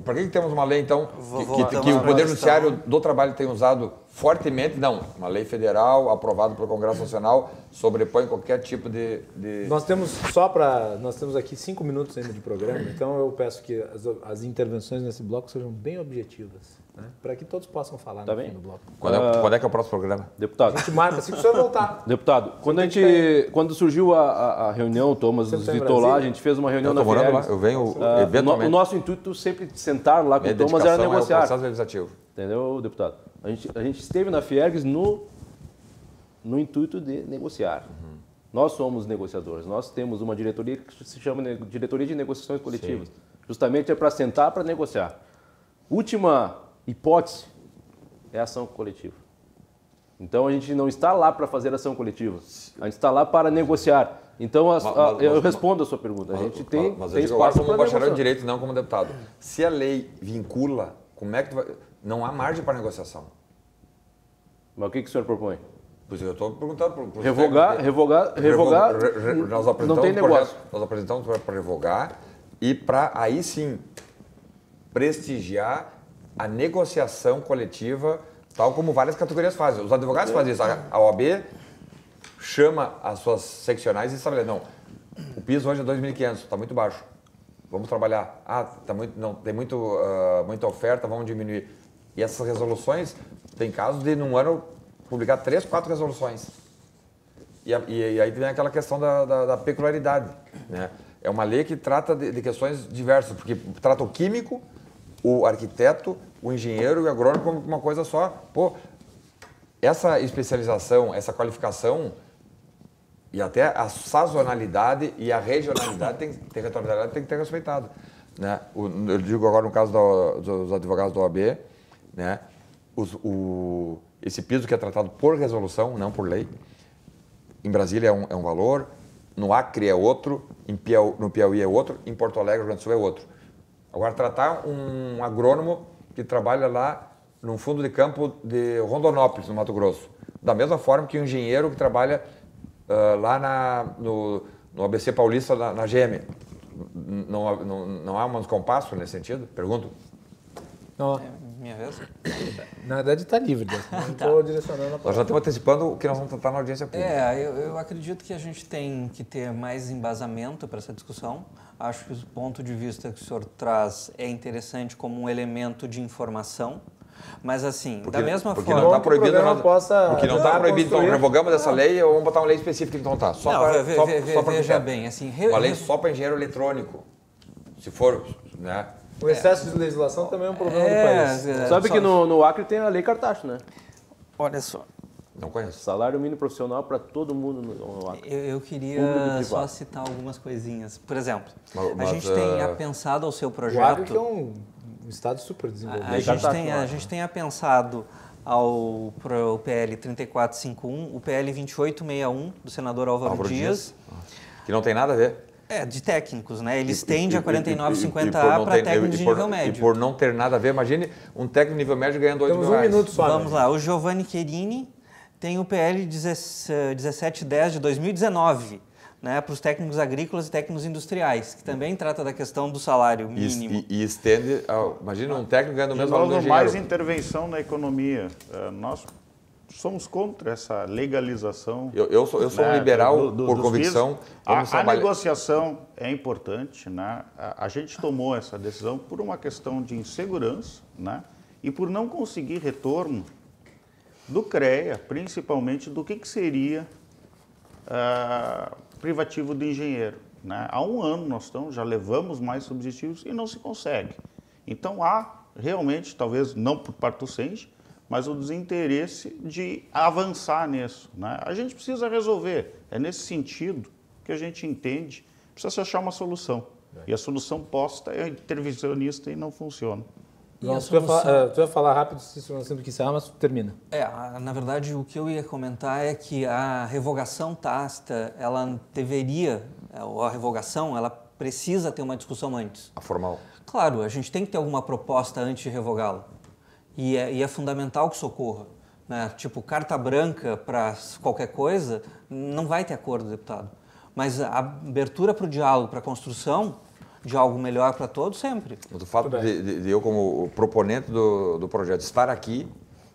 Para que temos uma lei, então, que ter o uma Poder questão. Judiciário do Trabalho tem usado fortemente? Não, uma lei federal aprovada pelo Congresso Nacional sobrepõe qualquer tipo de... Nós temos aqui 5 minutos ainda de programa, então eu peço que as intervenções nesse bloco sejam bem objetivas, né? Para que todos possam falar no fim do bloco. Quando é que é o próximo programa? Deputado, A gente marca assim que o senhor voltar. deputado, quando surgiu a reunião, o Thomas Você nos tá em invitou lá, Brasília? a gente fez uma reunião Eu na estou morando lá, Fiergs. eu venho O eventualmente. nosso intuito sempre de sentar lá com Minha o Thomas era dedicação é o negociar. processo legislativo. Entendeu, deputado? A gente esteve na Fiergs no intuito de negociar. Nós somos negociadores, nós temos uma diretoria que se chama Diretoria de Negociações Coletivas. Sim. Justamente é para sentar para negociar. Última hipótese é a ação coletiva. Então a gente não está lá para fazer ação coletiva, a gente está lá para negociar. Então eu respondo a sua pergunta. A gente tem Mas eu digo espaço como para bacharel negociar. em direito, não como deputado. Se a lei vincula, como é que tu vai... Não há margem para negociação. Mas o que o senhor propõe? Pois eu estou perguntando por Revogar, nós não tem negócio. Nós apresentamos para revogar e para aí sim prestigiar a negociação coletiva, tal como várias categorias fazem. Os advogados fazem isso, a OAB chama as suas seccionais e estabelece, não, o piso hoje é 2.500, está muito baixo, vamos trabalhar. Tá muito, não, tem muita oferta, vamos diminuir. E essas resoluções, tem casos de num ano publicar 3, 4 resoluções. E aí vem aquela questão da peculiaridade, né? É uma lei que trata de questões diversas, porque trata o químico, o arquiteto, o engenheiro e o agrônomo como uma coisa só. Pô, essa especialização, essa qualificação e até a sazonalidade e a regionalidade, territorialidade tem que ter respeitado, né? Eu digo agora no caso dos advogados da OAB, né? Esse piso que é tratado por resolução, não por lei. Em Brasília é um valor, no Acre é outro, no Piauí é outro, em Porto Alegre, Rio Grande do Sul é outro. Agora, tratar um agrônomo que trabalha lá num fundo de campo de Rondonópolis, no Mato Grosso, da mesma forma que um engenheiro que trabalha lá no ABC Paulista, na GM. Não há um descompasso nesse sentido? Pergunto. Não. Minha vez? Na verdade está livre, não estou direcionando a palavra. Nós já estamos antecipando o que nós vamos tratar na audiência pública. Eu acredito que a gente tem que ter mais embasamento para essa discussão. Acho que o ponto de vista que o senhor traz é interessante como um elemento de informação. Mas assim, da mesma porque forma... Não está proibido, porque não está proibido, então revogamos essa lei ou vamos botar uma lei específica, então tá. Veja bem, assim... Uma lei só para engenheiro eletrônico, se for, né? O excesso de legislação também é um problema do país. Sabe que no Acre tem a lei Cartacho, né? Olha só. Não conheço. Salário mínimo profissional para todo mundo no Acre. Eu queria só citar algumas coisinhas. Por exemplo, a gente tem pensado ao seu projeto... O Acre que é um estado super desenvolvido. A gente tem pensado pro PL 3451, o PL 2861 do senador Álvaro Dias. Que não tem nada a ver. De técnicos, né? Ele estende a 4950A para técnicos de nível médio. E por não ter nada a ver, imagine um técnico de nível médio ganhando R$8 mil. Temos um minuto só. Vamos lá, o Giovanni Querini tem o PL 1710 de 2019, né? Para os técnicos agrícolas e técnicos industriais, que também trata da questão do salário mínimo. E estende, imagina um técnico ganhando o mesmo valor do engenheiro. Mais intervenção na economia. Nós somos contra essa legalização. Eu sou um liberal por convicção. A negociação é importante, né? A gente tomou essa decisão por uma questão de insegurança, né? E por não conseguir retorno do CREA, principalmente do que seria privativo do engenheiro, né? Há um ano nós já levamos mais substitutivos e não se consegue. Então há realmente, talvez não por parte do SENGE, mas o desinteresse de avançar nisso, né? A gente precisa resolver. É nesse sentido que a gente entende, precisa se achar uma solução. E a solução posta é intervencionista e não funciona. Tu vai falar rápido, se nós temos que encerrar, mas termina. Na verdade, o que eu ia comentar é que a revogação tácita, ela deveria, ou a revogação, ela precisa ter uma discussão antes. A formal. Claro, a gente tem que ter alguma proposta antes de revogá-la. E é fundamental que socorra, né? Tipo, carta branca para qualquer coisa, não vai ter acordo, deputado. Mas a abertura para o diálogo, para a construção de algo melhor para todos, sempre. O fato de eu, como proponente do projeto, estar aqui,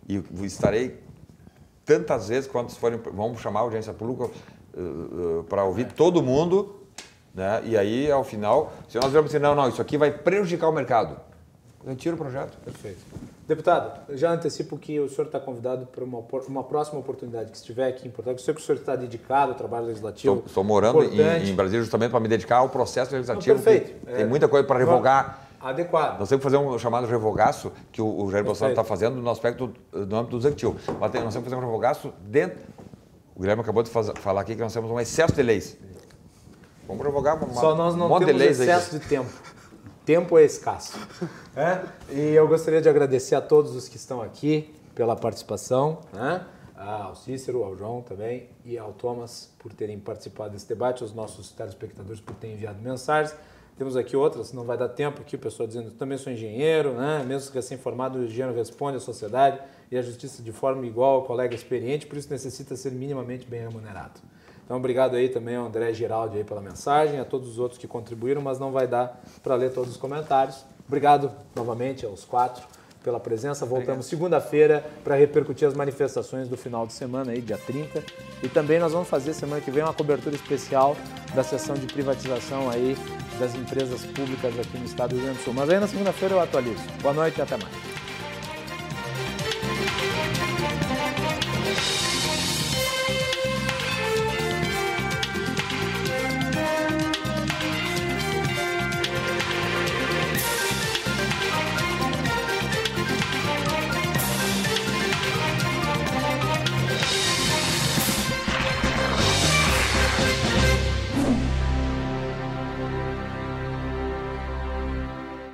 e estarei tantas vezes quanto forem, vamos chamar a audiência pública para ouvir todo mundo, né? E aí, ao final, se nós virmos assim, não, isso aqui vai prejudicar o mercado, retira o projeto. Perfeito. Deputado, eu já antecipo que o senhor está convidado para uma próxima oportunidade que estiver aqui em Porto Alegre. Eu sei que o senhor está dedicado ao trabalho legislativo. Estou morando em Brasília justamente para me dedicar ao processo legislativo. Perfeito. Tem muita coisa para revogar. Adequado. Nós temos que fazer um chamado revogaço, que o Jair Bolsonaro está fazendo no aspecto no âmbito do executivo. Mas nós temos que fazer um revogaço dentro. O Guilherme acabou de falar aqui que nós temos um excesso de leis. Vamos revogar Só nós não temos excesso de tempo. Tempo é escasso. E eu gostaria de agradecer a todos os que estão aqui pela participação, né? Ao Cícero, ao João também e ao Thomas por terem participado desse debate, aos nossos telespectadores por terem enviado mensagens. Temos aqui outras, não vai dar tempo aqui, o pessoal dizendo que também sou engenheiro, né? Mesmo recém-formado, o engenheiro responde à sociedade e à justiça de forma igual ao colega experiente, por isso necessita ser minimamente bem remunerado. Então, obrigado aí também ao André Giraldi aí pela mensagem, a todos os outros que contribuíram, mas não vai dar para ler todos os comentários. Obrigado novamente aos 4 pela presença. Voltamos segunda-feira para repercutir as manifestações do final de semana, aí, dia 30. E também nós vamos fazer semana que vem uma cobertura especial da sessão de privatização aí das empresas públicas aqui no estado do Rio Grande do Sul. Mas aí na segunda-feira eu atualizo. Boa noite e até mais.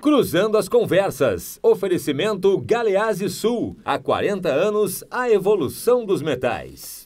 Cruzando as conversas. Oferecimento Galeazzi Sul. Há 40 anos, a evolução dos metais.